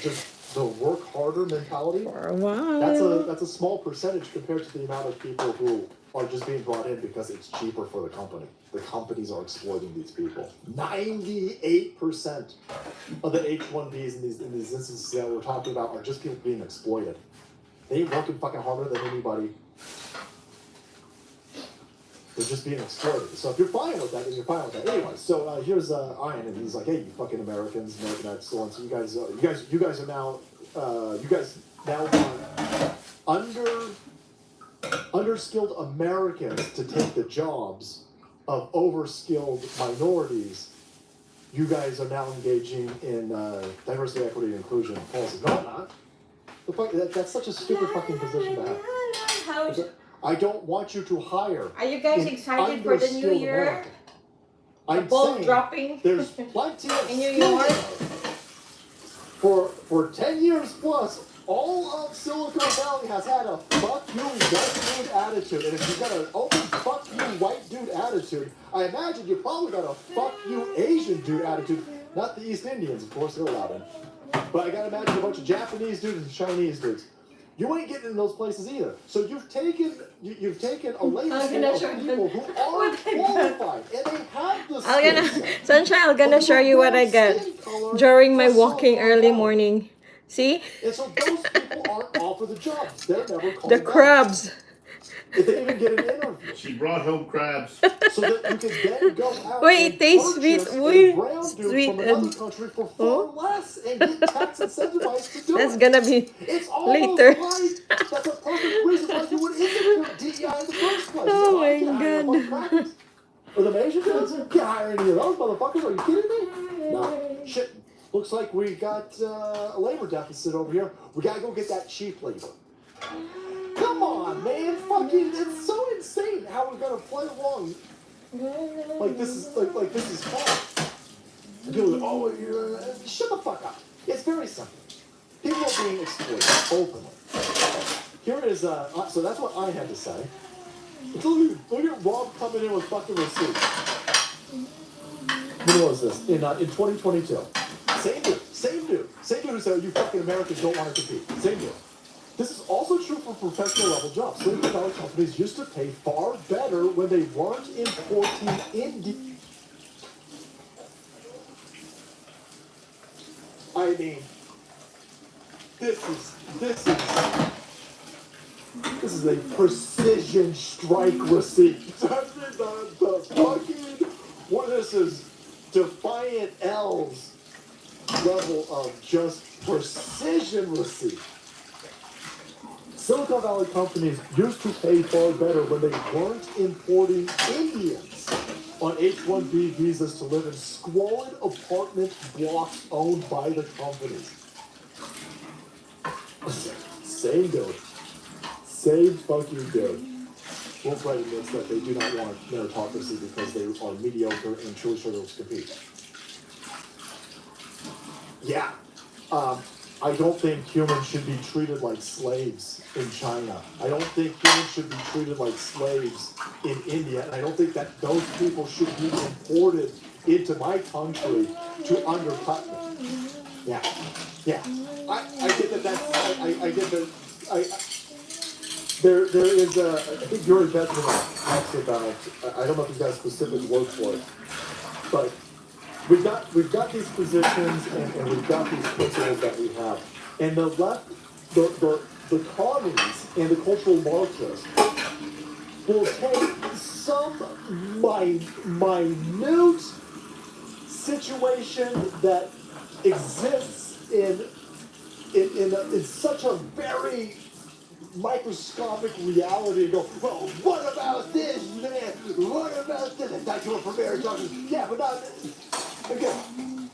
just the work harder mentality. For a while. That's a small percentage compared to the amount of people who are just being brought in because it's cheaper for the company. The companies are exploiting these people. 98% of the H-1Bs in these instances that we're talking about are just people being exploited. They ain't working fucking harder than anybody. They're just being exploited. So if you're fine with that, then you're fine with that. Anyway, so here's Ian, and he's like, "Hey, you fucking Americans, American excellence. You guys are now, want underskilled Americans to take the jobs of overskilled minorities. You guys are now engaging in diversity, equity, and inclusion policies. No, I'm not. The fuck, that's such a stupid fucking position to have. I don't want you to hire. Are you guys an excited for the new underskilled year? American. I'm Ball saying dropping. there's plenty of In New skilled York? for 10 years plus. All of Silicon Valley has had a fuck you white dude attitude, and if you've got an open fuck you white dude attitude, I imagine you probably got a fuck you Asian dude attitude. Not the East Indians, of course, they're allowed in. But I gotta imagine a bunch of Japanese dudes and Chinese dudes. You ain't getting in those places either. So you've taken a label of people who aren't qualified, and they have the skill set. Sunshine, I'm gonna show you what I get during my walking early morning. See? And so those people aren't offered the jobs. They're never called The back. crabs. If they even get an interview. She brought home crabs. So that you can then go out Wait, and it tastes purchase sweet. a Wait, brown dude sweet from another and- country for far less and get tax incentivized to do That's it. gonna be It's almost later. like that's a perfect reason why you would institute DEI in the first place. Oh I my can't hire a bunch of crackers. Or the Asian dudes? Can't hire any of those motherfuckers. Are you kidding me? No. Shit. Looks like we got a labor deficit over here. We gotta go get that cheap labor. Come on, man. Fucking, it's so insane how we're gonna play along. Like this is fun. And people are like, oh, shut the fuck up. It's very simple. People are being exploited openly. Here is so that's what I had to say. Look at Rob coming in with fucking receipts. When was this? In 2022. Same dude who said you fucking Americans don't want to compete. Same dude. This is also true for professional level jobs. Silicon Valley companies used to pay far better when they weren't importing India. I mean, this is a precision strike receipt. the fucking this is Defiant L's level of just precision receipt. Silicon Valley companies used to pay far better when they weren't importing Indians on H-1B visas to live in squalid apartment blocks owned by the companies. Same dude. Same fucking dude. Wolfright admits that they do not want meritocracy because they are mediocre and truly struggle to compete. Yeah. I don't think humans should be treated like slaves in China. I don't think humans should be treated like slaves in India. And I don't think that those people should be imported into my country to undercut me. Yeah. Yeah. I get that that's, I get that, there is a, I think Yuri Bezmenov talks about, I don't know if he's got a specific word for it, but we've got these positions and we've got these principles that we have. And the left, the commies and the cultural Marxists will take some minute situation that exists in such a very microscopic reality and go, well, what about this, man? What about this? I thought you were for meritocracy. Yeah, but not, again,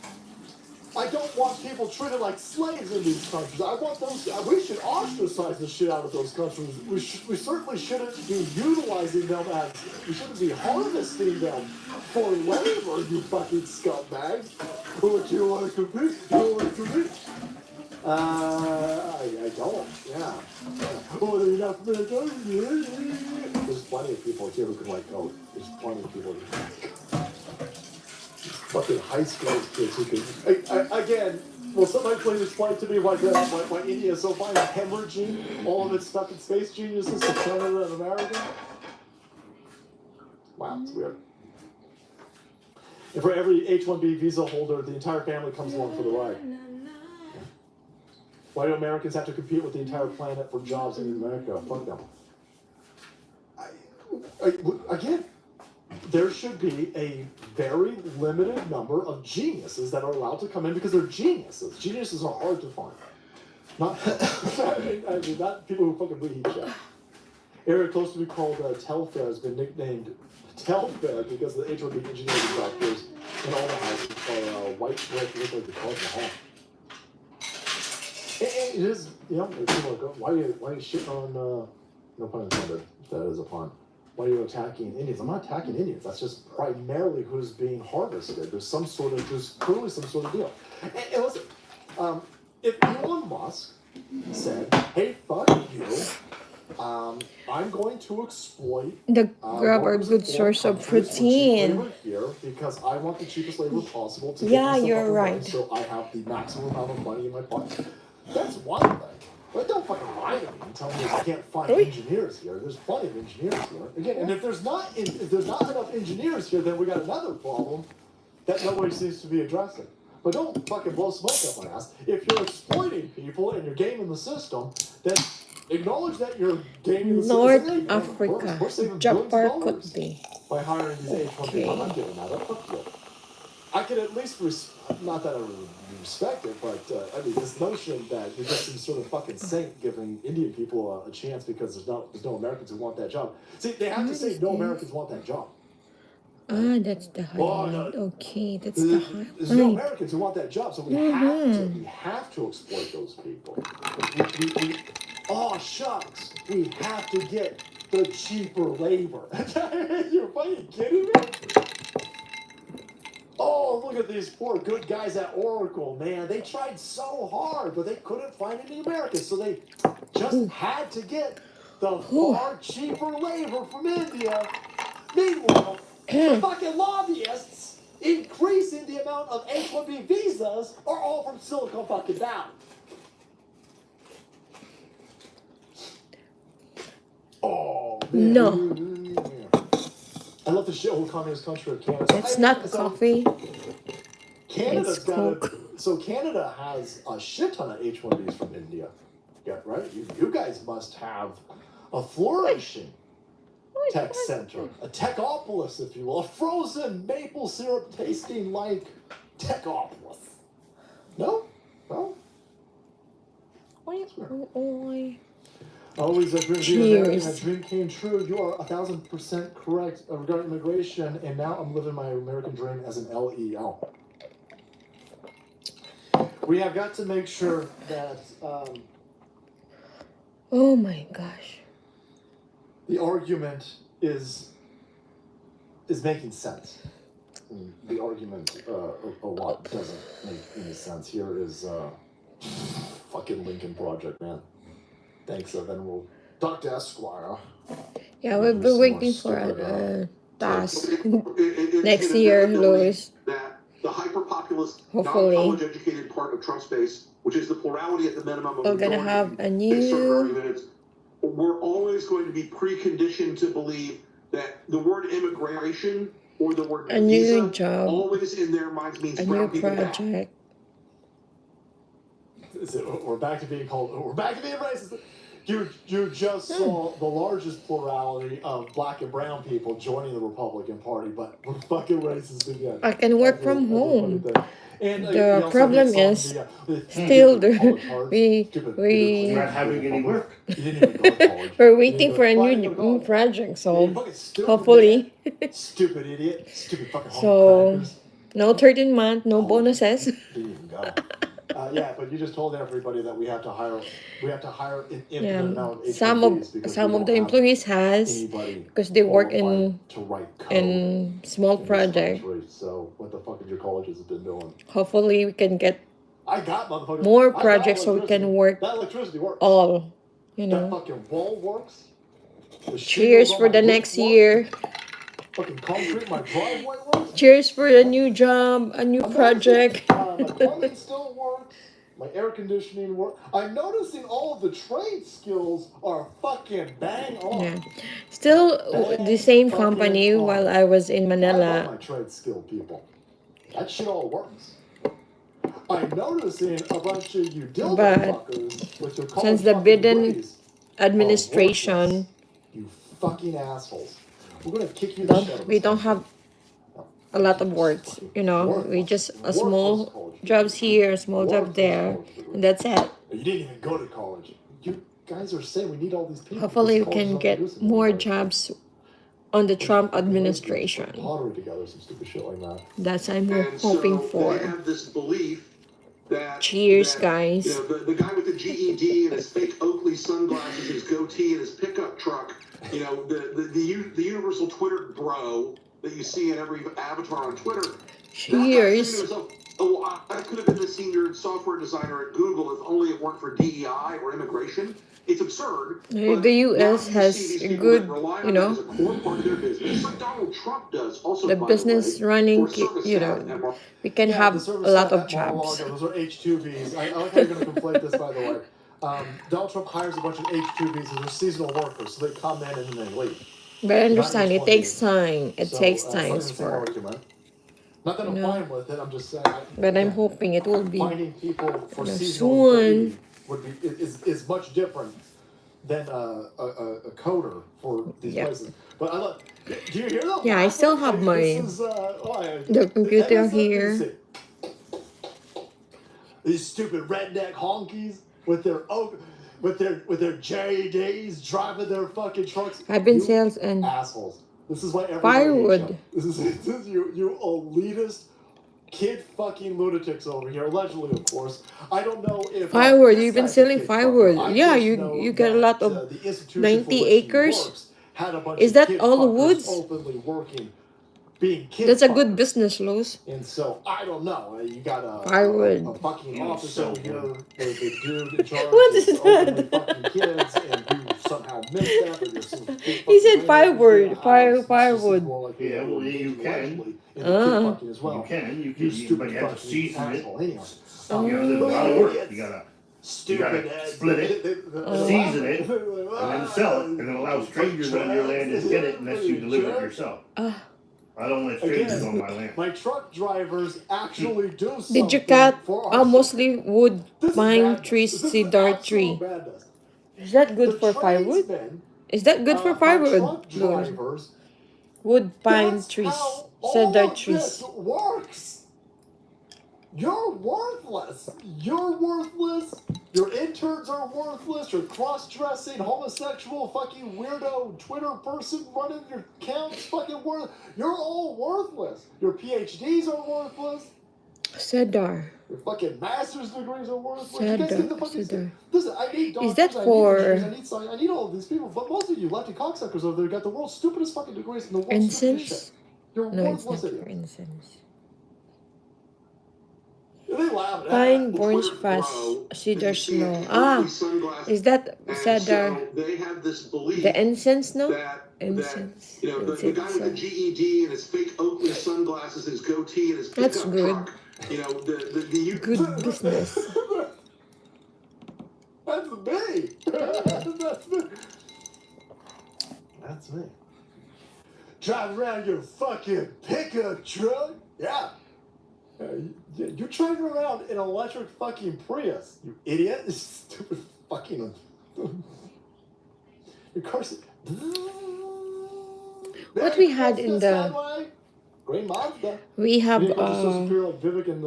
I don't want people treated like slaves in these countries. I want those, we should ostracize the shit out of those countries. We certainly shouldn't be utilizing them as, we shouldn't be harvesting them for labor, you fucking scumbags. But you want to compete? You don't want to compete? I don't, yeah. Oh, they're not for meritocracy. There's plenty of people here who can write code. There's plenty of people who can write code. Fucking high school kids who can. Again, will somebody please explain to me why India is so fine at hemorrhaging all of its fucking space geniuses to Canada and America? Wow, it's weird. And for every H-1B visa holder, the entire family comes along for the ride. Why do Americans have to compete with the entire planet for jobs in America? Fuck them. Again, there should be a very limited number of geniuses that are allowed to come in because they're geniuses. Geniuses are hard to find. Not, I mean, not people who fucking bleed each other. Area close to be called Telfair has been nicknamed Telfair because the H-1B engineering doctors in all the houses are white brick, look like the Taj Mahal. It is, you know, people are going, why are you shitting on, no pun intended, if that is a pun. Why are you attacking Indians? I'm not attacking Indians. That's just primarily who's being harvested. There's clearly some sort of deal. And listen, if Elon Musk said, hey, fuck you, I'm going to exploit the grub are a good source of protein. Here because I want the cheapest labor possible to yeah, get you're right. So I have the maximum amount of money in my pocket. That's one thing. But don't fucking lie to me and tell me you can't find engineers here. There's plenty of engineers here. Again, and if there's not enough engineers here, then we got another problem that nobody seems to be addressing. But don't fucking blow smoke up my ass. If you're exploiting people and you're gaming the system, then acknowledge that you're gaming the system. North Africa, Japar could be. By hiring these H-1B, I'm not giving that up. Fuck you. I could at least, not that I really respect it, but I mean, this notion that you're just some sort of fucking saint giving Indian people a chance because there's no Americans who want that job. See, they have to say no Americans want that job. Ah, that's the highlight. Okay, that's the highlight. There's no Americans who want that job, so we have to exploit those people. Oh shucks, we have to get the cheaper labor. You're fucking kidding me? Oh, look at these poor good guys at Oracle, man. They tried so hard, but they couldn't find any Americans, so they just had to get the far cheaper labor from India. Meanwhile, the fucking lobbyists increasing the amount of H-1B visas are all from Silicon fucking Valley. Oh, man. No. I love the shithole communist country of Canada. It's not coffee. Canada's so Canada has a shit ton of H-1Bs from India. Yeah, right? You guys must have a flourishing tech center. A techopolis, if you will. A frozen maple syrup tasting like techopolis. No? No? Always a dream. Cheers. A dream came true. You are 1,000% correct regarding immigration, and now I'm living my American dream as an LEO. We have got to make sure that Oh my gosh. the argument is making sense. And the argument of what doesn't make any sense here is fucking Lincoln Project, man. Thanks, Venerable Dr. Esquire. Yeah, we'll be waiting for a task next year, Louis. That the hyper-populist, Hopefully. non-college educated part of Trump's base, which is the plurality at the minimum of We're gonna have a in certain new arguments, we're always going to be preconditioned to believe that the word immigration or the word a new visa job, always in their minds means a brown new people back. project. We're back to being racist. You just saw the largest plurality of black and brown people joining the Republican Party, but we're fucking racist again. I can work from home. And The problem is still we You're not having any work. we're waiting for a new project, so hopefully. Stupid idiot. Stupid fucking So no 13 month, no bonuses. Didn't even go. Yeah, but you just told everybody that we have to hire an infinite amount of Some HRBs because some we of the don't have employees has anybody because they work in to write code small in this project. country. So what the fuck have your colleges been doing? Hopefully we can get I got motherfuckers. more I got projects so we can electricity. work That electricity works. all, you That know. fucking wall works. The Cheers shingles on for my the roof next work. year. Fucking concrete, my driveway works. Cheers for a new job, a new project. My plumbing still works. My air conditioning works. I'm noticing all of the trade skills are fucking bang on. Yeah. Still the same company while I was in I love Manila. my trade skill people. That shit all works. I'm noticing a bunch of you dildo But fuckers with your since college the fucking Biden degrees administration, you fucking assholes. We're gonna kick you the shit out of we this don't country. have a lot of works, you know. We just a small jobs here, a small job there, and that's it. You didn't even go to college. You guys are saying we need all these people. Hopefully we because colleges can aren't get producing more anybody. jobs on the Trump administration. Pottery together, some stupid shit like that. That's I'm And hoping so for. they have this belief that Cheers, that, guys. You know, the guy with the GED and his fake Oakley sunglasses, his goatee, and his pickup truck. You know, the universal Twitter bro that you see in every avatar on Twitter. Cheers. Oh, I could have been the senior software designer at Google if only it weren't for DEI or immigration. It's absurd. The US has a good, you know, like Donald Trump does. Also, the by business the way, running, for service you staff know, and we can Yeah, have the a service lot staff, of that jobs. monologue, those are H-2Bs. I like how you're going to conflate this, by the way. Donald Trump hires a bunch of H-2Bs, and they're seasonal workers, so they come in and then they leave. But I understand it Not takes time. It So, takes it's time not the same for. argument. Not that I'm You know. fine with it, I'm just saying. But I'm hoping it will be. Finding people for You know, seasonal soon. employee would be is much different than a coder for these Yep. places. But I love. Do you hear that? Yeah, I still have my the computer here. These stupid redneck honkies with their with their JDs driving their fucking trucks. I've been You sales and assholes. This is why everybody firewood. hates you. This is you elitist kid fucking lunatics over here. Allegedly, of course. I don't know if Firewood. this You've been guy's a selling kid firewood. fucker. I Yeah, just know you get a that, lot of the institution 90 for which he acres. works had a bunch Is of that kid all the fuckers woods? openly working, being kid That's a good fuckers. business, Luz. And so I don't know. You got a Firewood. fucking You office so over here. wood. The dude in charge What is openly that? fucking kids, and you somehow missed that. But there's some big He fucking said rain firewood. over there. This is Firewood. more like Yeah, well, you can. allegedly in the kid fucking as well. You can, You but stupid you have to fucking season it. asshole. Anyway. You know, there's a lot of work. You gotta Stupid split it, season it, and then sell it, and then allow strangers on your land to get it unless you deliver it yourself. I don't let strangers on my land. My truck drivers actually do something. Did you cut for us. mostly wood, This is pine madness. trees, This is cedar absolute tree? madness. Is that good The for firewood? tradesmen, Is that good for my firewood? truck Luz? drivers, Wood, pine that's trees, how all cedar of trees. this works. You're worthless. You're worthless. Your interns are worthless. Your cross-dressing, homosexual, fucking weirdo Twitter person running your accounts, fucking worth. You're all worthless. Your PhDs are worthless. Cedar. Your fucking master's degrees are worthless. You guys get the fucking. Listen, I need doctors. Is that for I need all of these people, but most of you lefty cocksuckers over there got the world's stupidest fucking degrees in the world's stupidest shit. incense? You're No, it's not worthless for idiots. incense. They laugh at Pine, that. Orange Fast, Cedar Snow. Is that And cedar? so they have this belief The incense, no? that Incense. you know the guy with the GED and his fake Oakley sunglasses, his goatee, and his That's pickup good. truck. You know the Good business. That's me. That's me. That's me. Driving around your fucking pickup truck? Yeah. You're driving around in an electric fucking Prius, you idiot. Stupid fucking. Your car's. What we had in the. Great Mazda. We have Like Vivek and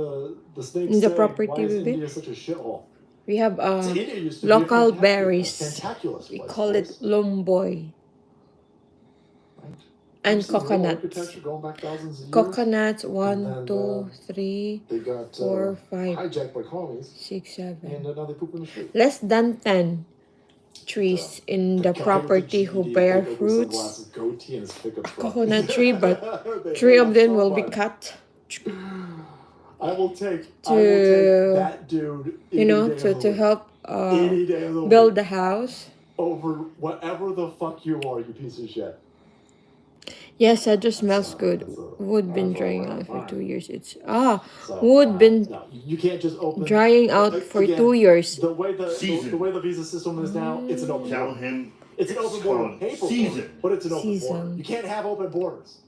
the snake in the say, property why is baby. India such a shithole? We have India used to be a local fantaculous berries. place, We call it boys. lomboy. Right? And You've seen real coconuts. architecture going back thousands of years. Coconuts, And 1, then, 2, 3, They got 4, 5, hijacked by commies, 6, 7. and now they poop in the street. Less than 10 trees in the property who bear fruits. A coconut tree, but 3 of them will be cut. I will take To, that dude. you know, to help build the house. Over whatever the fuck you are, you piece of shit. Yes, it just smells good. Wood been drying out for 2 years. It's wood been No, you can't just open drying out for again, 2 years. The way the way the visa system is now, it's an open Tell border. him It's an open border on paper, season. but it's an open border. Season. You can't have open borders.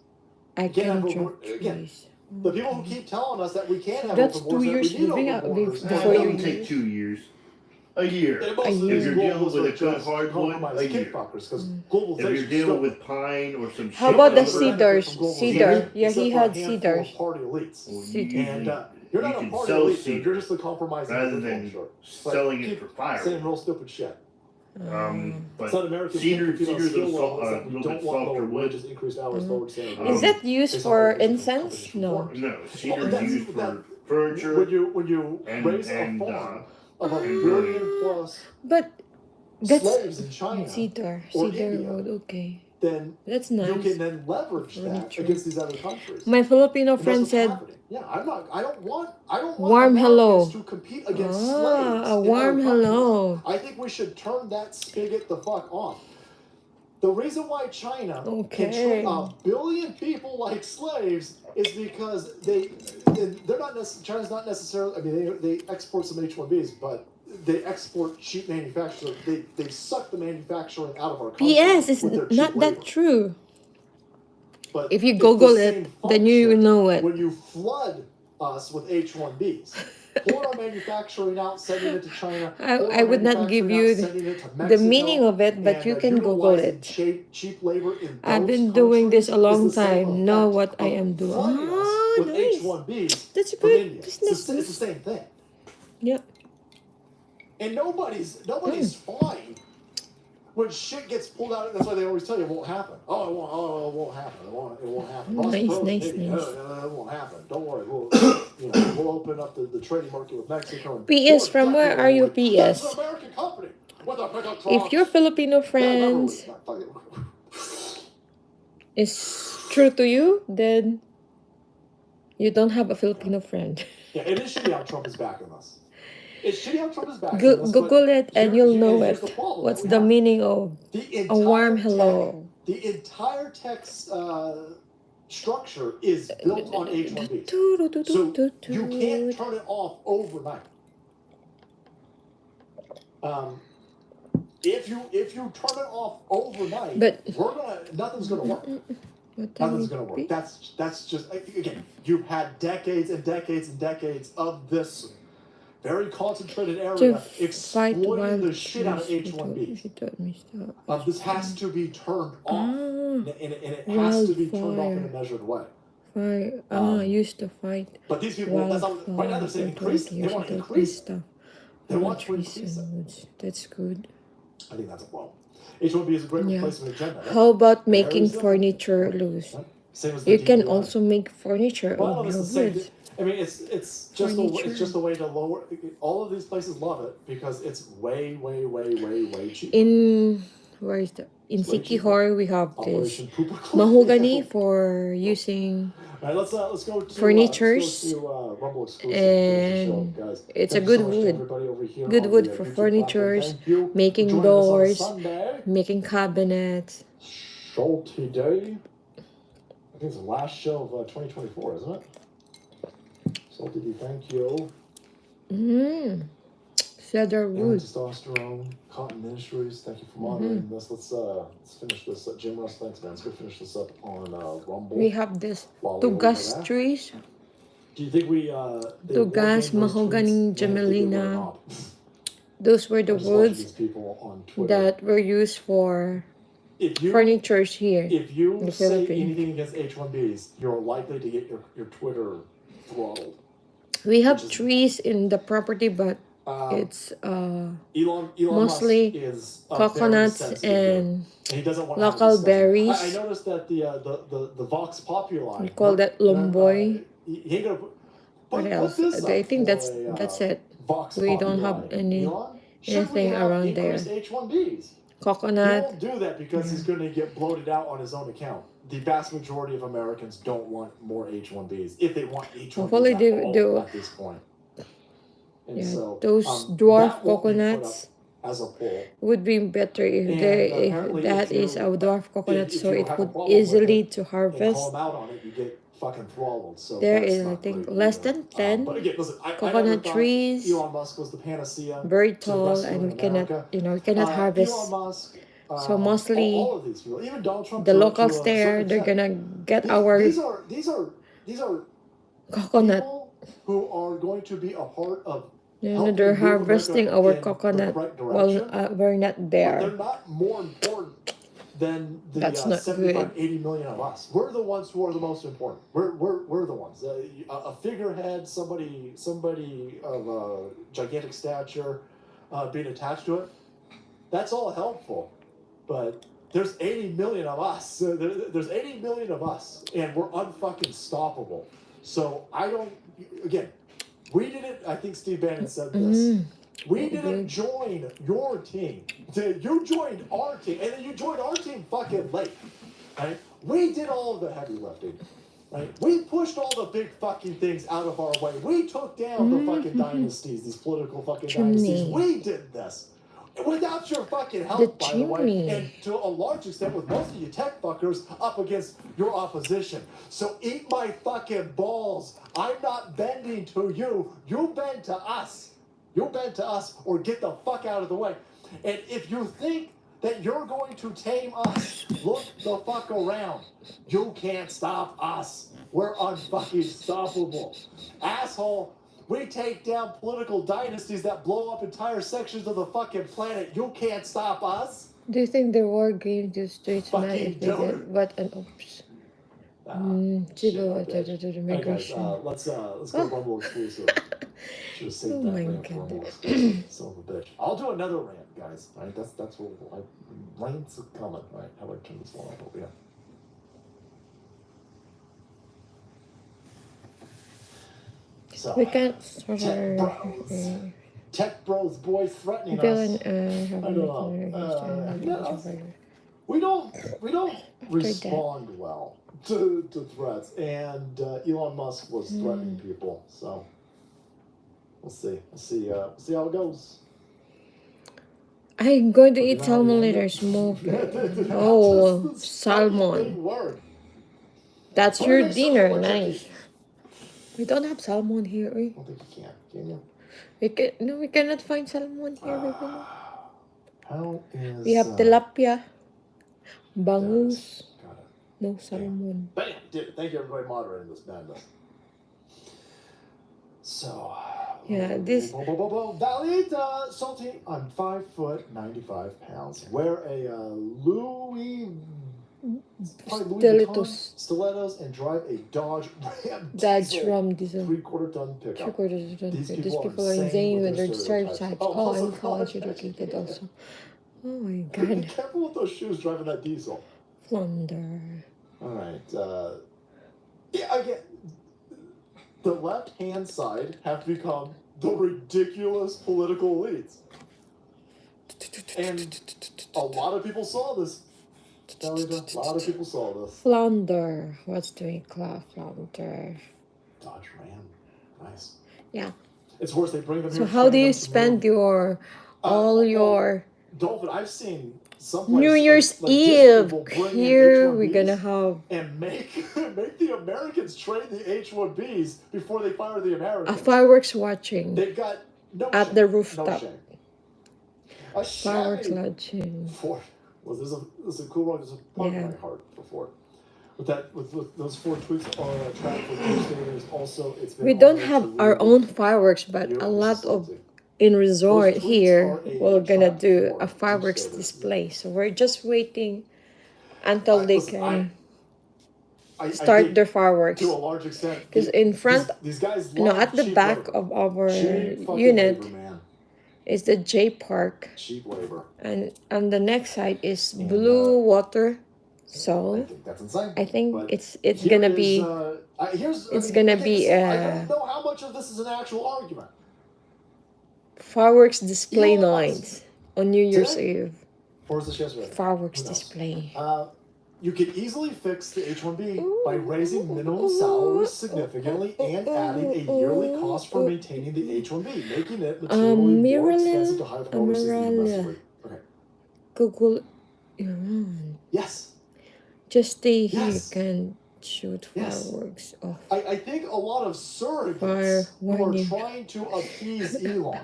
I can't have can open drop again. trees. The people who keep telling us that we can't have That's open borders, 2 years that we need living open out borders, before It you doesn't take 2 years. A year. And most A of year. these If you're dealing globalists with a are good just hardwood, compromised a year. kickfuckers, because If globalization you're dealing with pine or some shit. How about the over- cedars? Globalization Cedar. Yeah, except he for a had handful of cedars. Party elites. Well, And you're you not a can party sell elite, dude. cedar You're just a compromising rather individual, than sure. selling But it for fire. Saying real stupid shit. But South Americans cedar, can't compete on cedar's skill a levels that we little bit don't want lower softer wood. wages, increased hours, lower standard. Is that used It's for not like it's a incense? competition No. for it. No, cedar that's- is used for that- furniture. When you and- raise and, a farm of and 1 burning. billion plus But that's slaves in China, cedar. or Cedar India, wood, okay. then That's you nice. can then leverage that Furniture. against these other countries. My Filipino And that's friend what's said, happening. Yeah, I don't want Warm hello. Americans to compete against slaves. a in warm other countries. hello. I think we should turn that spigot the fuck off. The reason why China can Okay. treat 1 billion people like slaves is because they're not China's not necessarily. I mean, they export some H-1Bs, but they export cheap manufacturing. They suck the manufacturing out of our country. P.S. It's with their cheap not labor. that true. But If you it's Google the it, same then you function know it. when you flood us with H-1Bs. Pour our manufacturing out, sending it to China. Pour I our would not give manufacturing you out, sending it to the Mexico, meaning of it, but and, you can Google utilizing it. cheap labor in I've those been doing this a countries long is the same time. Know effect what I of am doing. flooding us Ah, with nice. H-1Bs That's from good India. business. It's the same thing. Yeah. And nobody's fine when shit gets pulled out. That's why they always tell you it won't happen. It won't happen. It won't happen. Nice, Boss nice, maybe. nice. No, it won't happen. Don't worry. We'll open up the trading market with Mexico. And PS, from where are you, That's PS? an American company with a pickup If truck. your Filipino Yeah, friends remember, is true to you, then you don't have a Filipino friend. yeah, it is shitty how Trump is backing us. It's shitty how Trump is backing us. but Google it and you'll know here's it. the problem What's that we the have. meaning of The a warm entire hello? The entire text structure is built on H-1Bs. So you can't turn it off overnight. If you turn it off overnight, But nothing's gonna work. what time Nothing's would gonna it work. be? That's just again. You've had decades and decades and decades of this very concentrated To area fight exploiting wild the shit out of trees, H-1Bs. she told me stop. This has to be turned off, Ah, and it has to be turned off in a wildfire. measured way. Fire. Used to fight But these people, that's not, right now they're saying increase. They want to increase. stuff. They want to trees increase it. and woods. That's good. I think that's a problem. H1B is a great Yeah. replacement agenda. Right? How about Very making simple. furniture loose? Right? Same as the You can DEI. also make furniture Well, on it's your the same woods. thing. I mean, it's just a way to lower. All of these places love it because it's way cheap. Where is the in It's way cheaper. Sikihor we have this Operation Pooper Club. mahogany for using All right, let's go to furnitures, Rumble exclusive. and Show, guys. it's Thank a you so good much to wood. everybody over here Good on wood the, for YouTube furnitures, platform. Thank you for making joining us on a doors, Sunday. making cabinets. Schulte Day. I think it's the last show of 2024, isn't it? Schulte Day, thank you. Cedar And wood. testosterone, Cotton Ministries. Thank you for moderating this. Let's finish this. Jim Russ, thanks, man. Let's go finish this up on Rumble. We have this while we tugas wait for that. trees. Do you think we Tugas, mahogany, jamelina. Those were the woods that were used for furnitures here If you in the say Philippines. anything against H1Bs, you're likely to get your Twitter throttled. We have trees in the property, but it's Elon mostly Musk is coconuts and he doesn't want local to berries. I noticed that the Vox Populi. We call that lomboy. He ain't gonna What else? I think that's it. Vox We don't Populi. have anything Should around there. H1Bs? He Coconut. won't do that because he's going to get bloated out on his own account. The vast majority of Americans don't want more H1Bs. If they want H1Bs Hopefully they do. at this point. And Yeah, so, those that dwarf won't be put coconuts up as a poll. would be better if apparently that if is you- a dwarf coconut, if so you it have a would problem with easily it to And harvest. call them out on it, you get fucking throttled. So There that's is, I not think, great less either. than 10 but again, listen, I coconut never thought trees, Elon Musk was the panacea. very to the tall, rest of and we America. cannot, we cannot harvest. Elon Musk, So mostly all of these people, even Donald Trump, The to locals a there, certain they're extent. gonna get These- our these are coconut. people who are going to be a part of They're helping move harvesting America our in the coconut correct while direction, we're not but there. they're not more important than the That's not 75, good. 80 million of us. We're the ones who are the most important. We're the ones. A figurehead, somebody of a gigantic stature, being attached to it. That's all helpful, but there's 80 million of us. There's 80 million of us, and we're unfucking stoppable. So I don't. Again, we didn't. I think Steve Bannon said this. We didn't join your team. You joined our team, and then you joined our team fucking late. Right? We did all of the heavy lifting. Right? We pushed all the big fucking things out of our way. We took down the fucking dynasties, these political fucking dynasties. We did this. Without your fucking help, by the way, and to a large extent with most of you tech fuckers up against your opposition. So eat my fucking balls. I'm not bending to you. You bend to us. You bend to us or get the fuck out of the way. And if you think that you're going to tame us, look the fuck around. You can't stop us. We're unfucking stoppable. Asshole. We take down political dynasties that blow up entire sections of the fucking planet. You can't stop us. Do you think the war going to straight tonight if they get what an oops? Cebu, migration. Let's go Rumble exclusive. Should have saved that rant for Rumble exclusive. Son of a bitch. I'll do another rant, guys. Right? That's what rants are coming. Right? How about I turn this one off over here? So, We can't Tech bros, boys threatening us. I don't know. We don't respond well to threats, and Elon Musk was threatening people. So we'll see. We'll see how it goes. I'm going to eat salmon later. Smoke. Oh, salmon. That's your dinner. Nice. We don't have salmon here. I don't think you can you? We cannot find salmon here. How is... We have tilapia, bangus, Got it. no salmon. Bam! Thank you, everybody, moderating this madness. So... Yeah, this... Valita, salty. I'm 5 foot 95 pounds. Wear a Louis Probably Louis Vuitton Stilettos. stilettos and drive a Dodge Ram Dodge diesel Ram diesel. 3/4 ton pickup. 3/4 ton. These These people people are are insane with their stereotypes. stereotypes. Oh, Oh, also and college college educated educated. also. Oh my Be god. careful with those shoes driving that diesel. Flounder. All right. Yeah, again, the left-hand side have become the ridiculous political elites. And a lot of people saw this. A lot of people saw this. Flounder. What's doing cloud flounder? Dodge Ram. Nice. Yeah. It's worse, they bring them So here. how do you spend your your Dolphin, I've seen some New Year's like Eve? Disney will bring in Here we're H-1Bs gonna have and make the Americans train the H-1Bs before they fire the a Americans. fireworks watching They've got no at shame. the No rooftop. shame. A Fireworks Chevy watching. Ford. Well, this is a cool one. There's a part Yeah. of my heart for Ford. With those 4 tweets on track for Tuesday, there's also it's been We don't honored have to our lead own fireworks, but you a and lot of facility. in resort Those tweets here are a we're gonna trap do for a fireworks Tuesday. display. So we're just waiting until they can I start think their fireworks. to a large extent. Because in front, these guys no, love at the cheap back labor. of our Cheap fucking unit labor, man. is the J Park, Cheap labor. and on the next side is And, Blue Water. I So think that's insane. I think But it's here gonna is, be gonna again, be I don't know how much of this is an actual argument. fireworks display Elon Musk. nights on New Year's Today? Eve. Or is this yesterday? Fireworks Who knows? display. You can easily fix the H-1B by raising minimum salaries significantly and adding a yearly cost for maintaining the H-1B, making it materially more expensive to hire from overseas than domestically. Okay. Google Iran. Yes. Just stay here. You Yes. can shoot Yes. fireworks off. I think a lot of Fire surrogates who are warning. trying to appease Elon.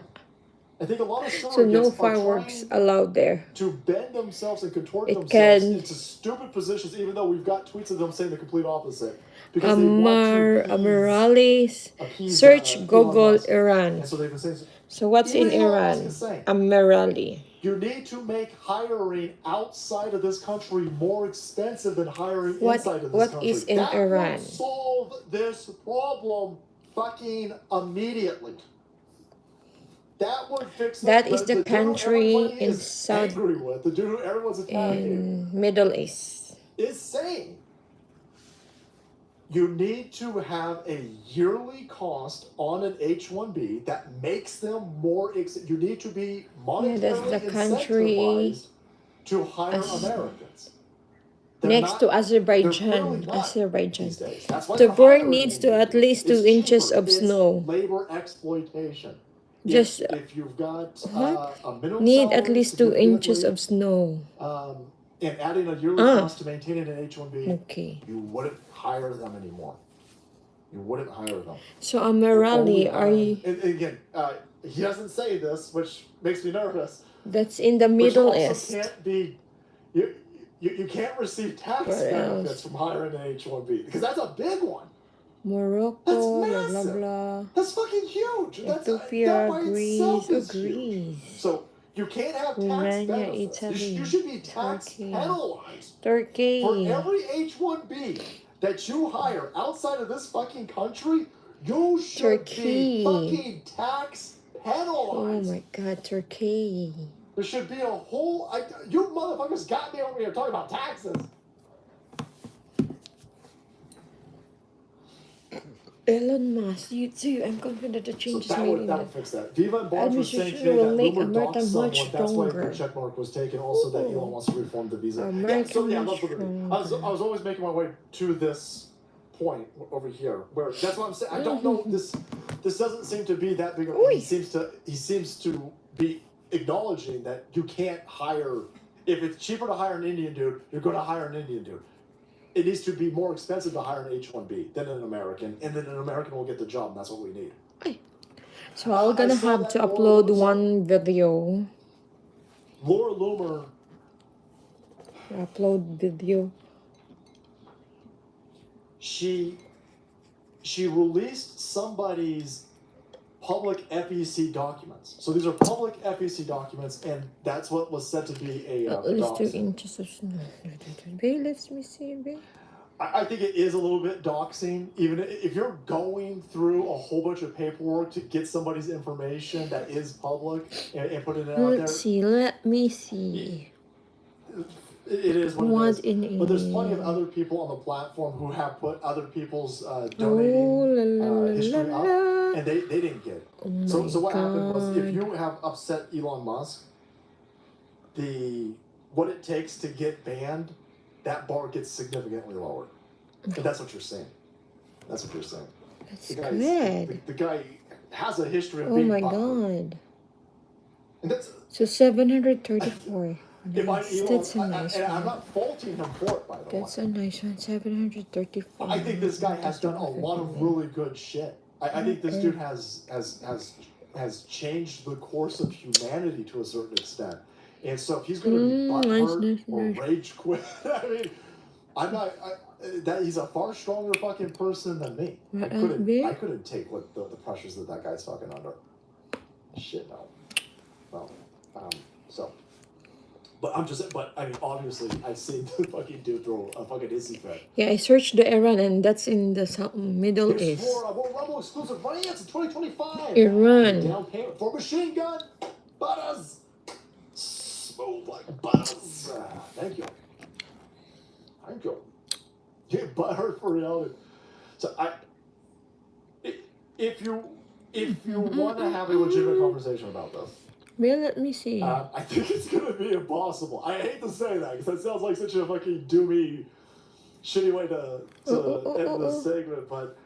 I think a lot of surrogates So no are fireworks trying allowed there. to bend themselves and contort It themselves can- into stupid positions, even though we've got tweets of them saying the complete opposite. Because they want to Amarales. appease, Search Elon Google Musk. Iran. And so they've been saying, So what's in Even Elon Iran? Musk is saying- Amarali. you need to make hiring outside of this country more expensive than hiring What- inside of this what country. is in that Iran? Would solve this problem fucking immediately. That would fix That it. is the dude country everybody in is South- angry with, the dude who everyone's attacking, In Middle East. is saying you need to have a yearly cost on an H-1B that makes them more. You need to be monetarily that's the country incentivized to hire as- Americans. They're Next not- to they're Azerbaijan. really not Azerbaijan. these days. That's why The they're board hiring needs to Indians. at least 2 It's inches cheaper. of It's snow. labor exploitation. Just if you've got what? a minimum Need at salary, least 2 inches significantly, of snow. and adding a yearly Ah. cost to maintaining an H-1B, Okay. you wouldn't hire them anymore. You wouldn't hire them. So You'd only Amarali, hire are them- you? And again, he doesn't say this, which makes me nervous. That's in the But Middle you also East. can't be. You can't receive tax What benefits else? from hiring an H-1B because that's a big one. Morocco, That's blah blah massive. blah. That's fucking huge. Ethiopia, that by Greece, itself is huge. Greece. So you can't have tax Romania, benefits. Italy, You should be tax Turkey. penalized Turkey. for every H-1B that you hire outside of this fucking country. You should Turkey. be fucking tax penalized. Oh my god, Turkey. There should be a whole. You motherfuckers got me over here talking about taxes. Elon Musk, you too. I'm confident the So changes that made would, in that the would fix that. Viva and Barnes were saying administration today will that make rumor America doxed much someone. That's why the stronger. check mark was taken. Also, that Elon wants to reform the visa. America that's much what it is. I was always making my way to this point over here, where that's what I'm saying. I don't know this. This doesn't seem to be that big. He seems to be acknowledging that you can't hire. If it's cheaper to hire an Indian dude, you're going to hire an Indian dude. It needs to be more expensive to hire an H-1B than an American, and then an American will get the job, and that's what we need. So I'm gonna I saw have that to Laura upload was one video. Laura Loomer, Upload video. she released somebody's public FEC documents. So these are public FEC documents, and that's what was said to be a doxing. Let me see. I think it is a little bit doxing, even if you're going through a whole bunch of paperwork to get somebody's information that is public and put it out there. Let me see. It is what it is. But there's plenty of other people on the platform who have put other people's donating history up, and they didn't get it. So what happened was, if you have upset Elon Musk, what it takes to get banned, that bar gets significantly lower. And that's what you're saying. That's what you're saying. That's good. The guy has a history of being God. And that's, so 734. That's a nice one. I'm not faulting him for it, by the way. That's a nice one. 734. I think this guy has done a lot of really good shit. I think this dude has changed the course of humanity to a certain extent. And so if he's going to be butthurt or rage quit, I mean, he's a far stronger fucking person than me. I couldn't take what the pressures that guy's fucking under. Shit, no. Well, but I mean, obviously, I've seen the fucking dude throw a fucking hissy fit. Yeah, I searched the Iran, and that's in the Middle East. More Rumble exclusive finance in 2025. Iran. Down payment for machine gun. Butters. Smooth like butters. Thank you. Get butthurt for reality. So if you want to have a legitimate conversation about this, well, let me see. I think it's going to be impossible. I hate to say that, because that sounds like such a fucking doomy, shitty way to end this segment, but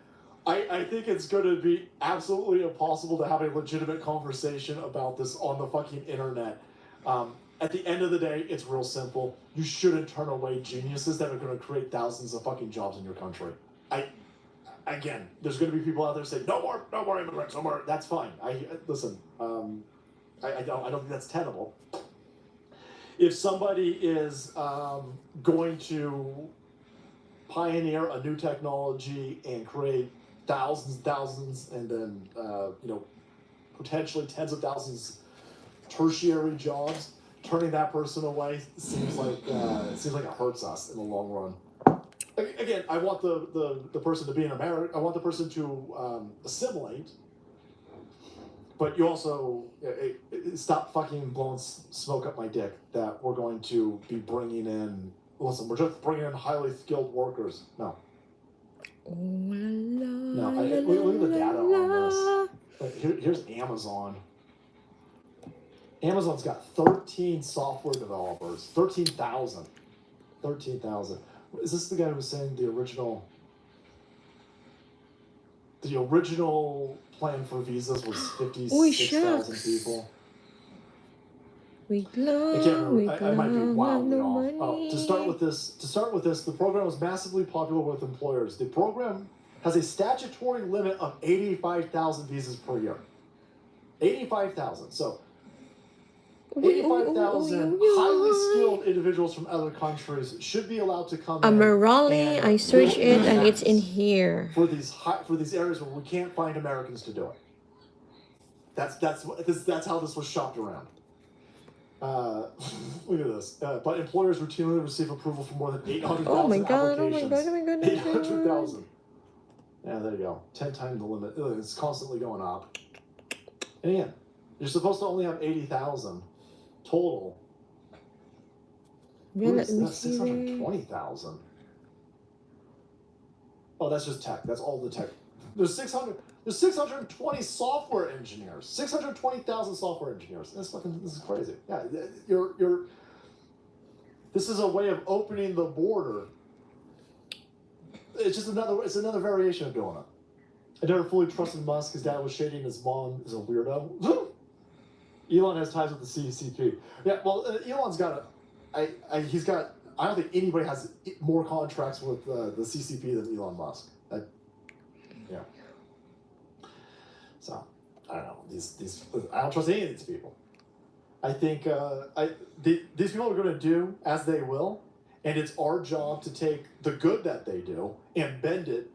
I think it's going to be absolutely impossible to have a legitimate conversation about this on the fucking internet. At the end of the day, it's real simple. You shouldn't turn away geniuses that are going to create thousands of fucking jobs in your country. Again, there's going to be people out there saying, no more immigrants, no more. That's fine. Listen, I don't think that's tenable. If somebody is going to pioneer a new technology and create thousands, and then potentially tens of thousands tertiary jobs, turning that person away seems like it hurts us in the long run. Again, I want the person to be an American. I want the person to assimilate. But you also stop fucking blowing smoke up my dick that we're going to be bringing in. Listen, we're just bringing in highly skilled workers. No. No. Look at the data on this. Here's Amazon. Amazon's got 13 software developers. 13,000. 13,000. Is this the guy who was saying the original plan for visas was 56,000 people? I can't remember. I might be wildly off. To start with this, the program was massively popular with employers. The program has a statutory limit of 85,000 visas per year. 85,000. So 85,000 highly skilled individuals from other countries should be allowed to come in. Amarali, I searched it and it's in here. For these areas where we can't find Americans to do it. That's how this was shopped around. Look at this. But employers routinely receive approval for more than 800,000 applications. 800,000. Yeah, there you go. 10 times the limit. It's constantly going up. And again, you're supposed to only have 80,000 total. Yeah, that's 620,000. Oh, that's just tech. That's all the tech. There's 620 software engineers. 620,000 software engineers. This is crazy. Yeah, this is a way of opening the border. It's another variation of doing it. I never fully trusted Musk. His dad was shady and his mom is a weirdo. Elon has ties with the CCP. Yeah, well, Elon's got I don't think anybody has more contracts with the CCP than Elon Musk. Yeah. So, I don't know. I don't trust any of these people. I think these people are going to do as they will, and it's our job to take the good that they do and bend it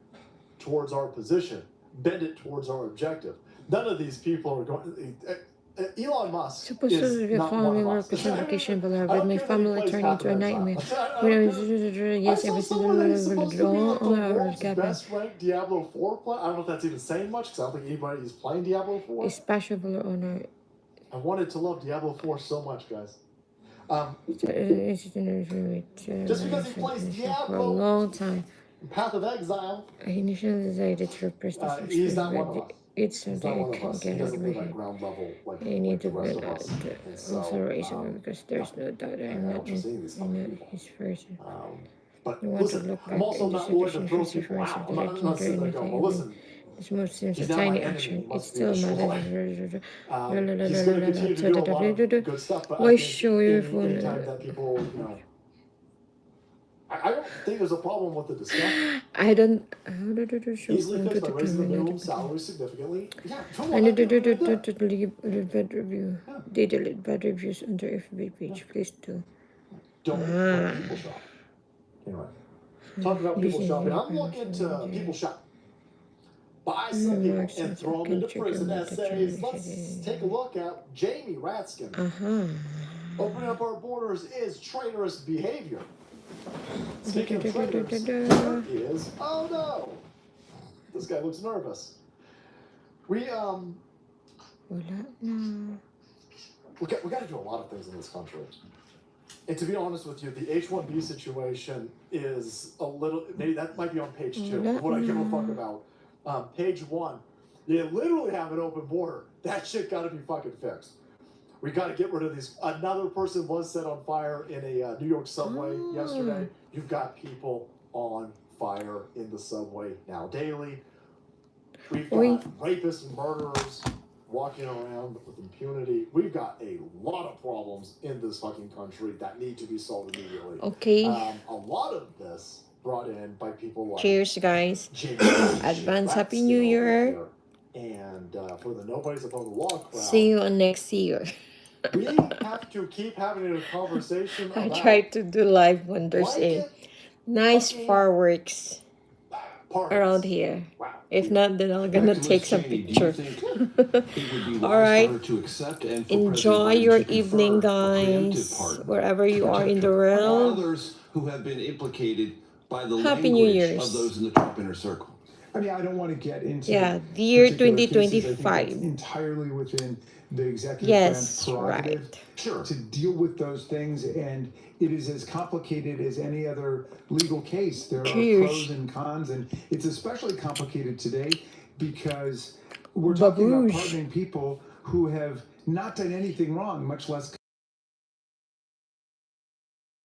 towards our position, bend it towards our objective. none of these people are going. Elon Musk Supposed to is be not one following of our us. vacation below, I but don't my care that he family plays turned half into a of nightmare. Exile. When I was I yes, saw everything someone that he's supposed to be like the all world's our best ranked Diablo 4 player. I don't know if that's even saying much because I don't think anybody is playing Diablo 4. It's special on I wanted to love Diablo 4 so much, guys. just because he plays for a Diablo, long time. Path of Exile, I initially decided to repress the he's not one of but us. it's He's something not I one of can't us. He get out doesn't of live my at head. ground level like I need the to rest of us. And so, also raise him because there's no doubt I'm not in his person. But I want listen, to look back I'm also at the not willing to throw situation people out. that I I'm can't not do sitting there going, well, anything. listen, This move seems he's a not my tiny enemy. action. He It must be still destroyed. matters. He's going to continue to do a lot of good stuff, but Why I show think your phone? anytime that people, I don't think there's a problem with the discussion. I don't. How did it show Easily phone to fixed by the raising the camera? minimum salary significantly. Yeah, come I on, need that's a good idea. to leave bad review. Yeah. They delete bad reviews on their FB page. Please do. Don't people shop. Anyway, talk about people shopping. I'm looking to people shop. Buy some people and throw them into prison essays. Let's take a look at Jamie Ratskin. Opening up our borders is traitorous behavior. Speaking of traitors, here is, oh no, this guy looks nervous. We got to do a lot of things in this country. And to be honest with you, the H-1B situation is a little, maybe that might be on page 2 of what I give a fuck about. Page 1, you literally have an open border. That shit got to be fucking fixed. We got to get rid of these. Another person was set on fire in a New York subway yesterday. You've got people on fire in the subway now daily. We've got rapists and murderers walking around with impunity. We've got a lot of problems in this fucking country that need to be solved immediately. Okay. A lot of this brought in by people like cheers, guys. Advance Happy New Year. And for the Nobody's Above the Law crowd. See you on next year. We have to keep having a conversation about I tried to do live when there's a nice fireworks around here. Wow. If not, then I'm gonna take some pictures. All right. Enjoy your evening, guys. Wherever you are in the world. Others who have been implicated by the Happy New language Year's. of those in the Trump inner circle. I mean, I don't want to get into the year particular cases. 2025. I think it's entirely within the executive branch prerogative to deal with those things, and it is as complicated as any other legal case. There are pros and cons, and it's especially complicated today because we're talking about pardoning people who have not done anything wrong, much less